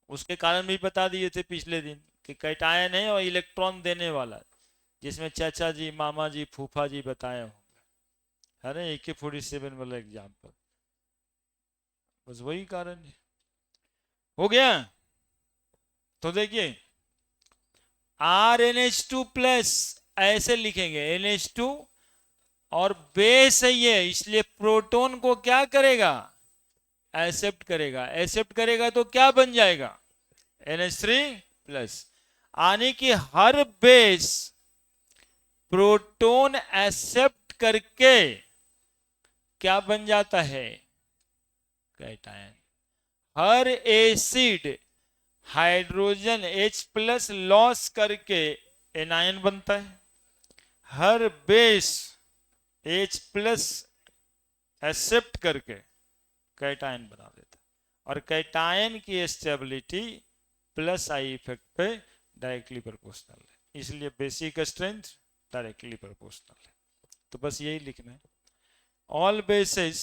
उसके कारण भी बता दिए थे पिछले दिन कि कैटायन है और इलेक्ट्रॉन देने वाला, जिसमें चाचा जी, मामा जी, फूफा जी बताए होंगे, है ना, AK-47 वाला एग्जाम्पल, बस वही कारण है। हो गया, तो देखिए RNH2 प्लस ऐसे लिखेंगे, NH2 और बेस है ये, इसलिए प्रोटोन को क्या करेगा, एक्सेप्ट करेगा। एक्सेप्ट करेगा तो क्या बन जाएगा, NH3 प्लस। यानी कि हर बेस प्रोटोन एक्सेप्ट करके क्या बन जाता है, कैटायन। हर acid hydrogen H plus loss करके एनायन बनता है। हर बेस H प्लस एक्सेप्ट करके कैटायन बना देता है। और कैटायन की स्टेबिलिटी प्लस आई इफेक्ट पे डायरेक्टली प्रोपोर्शनल है, इसलिए बेसिक स्ट्रेंथ डायरेक्टली प्रोपोर्शनल है। तो बस यही लिखना है, all basis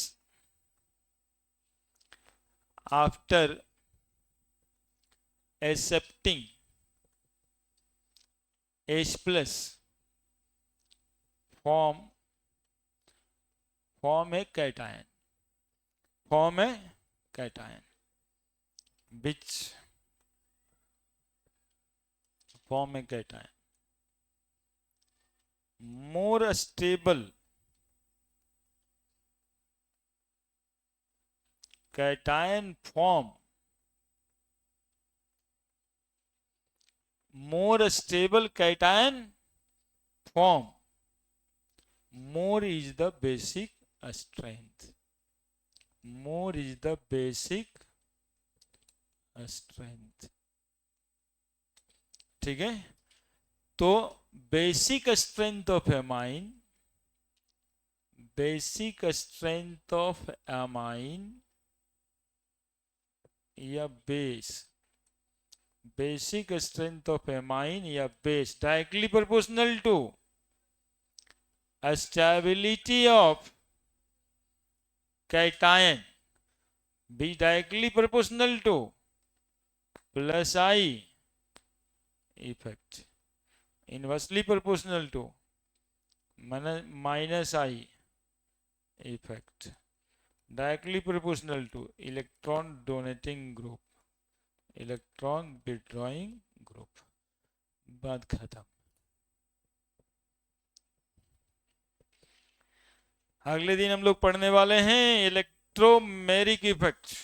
after accepting H plus form, form है कैटायन, फॉर्म है कैटायन, विच फॉर्म है cation. More stable cation form, more stable cation form, more is the basic strength, more is the basic strength। ठीक है, तो basic strength of amine, basic strength of amine या base, basic strength of amine या base directly proportional to stability of cation, be directly proportional to plus I effect. Inversely proportional to minus I effect, directly proportional to electron donating group, electron withdrawing group. बात खत्म। अगले दिन हम लोग पढ़ने वाले हैं इलेक्ट्रोमेरिक इफेक्ट।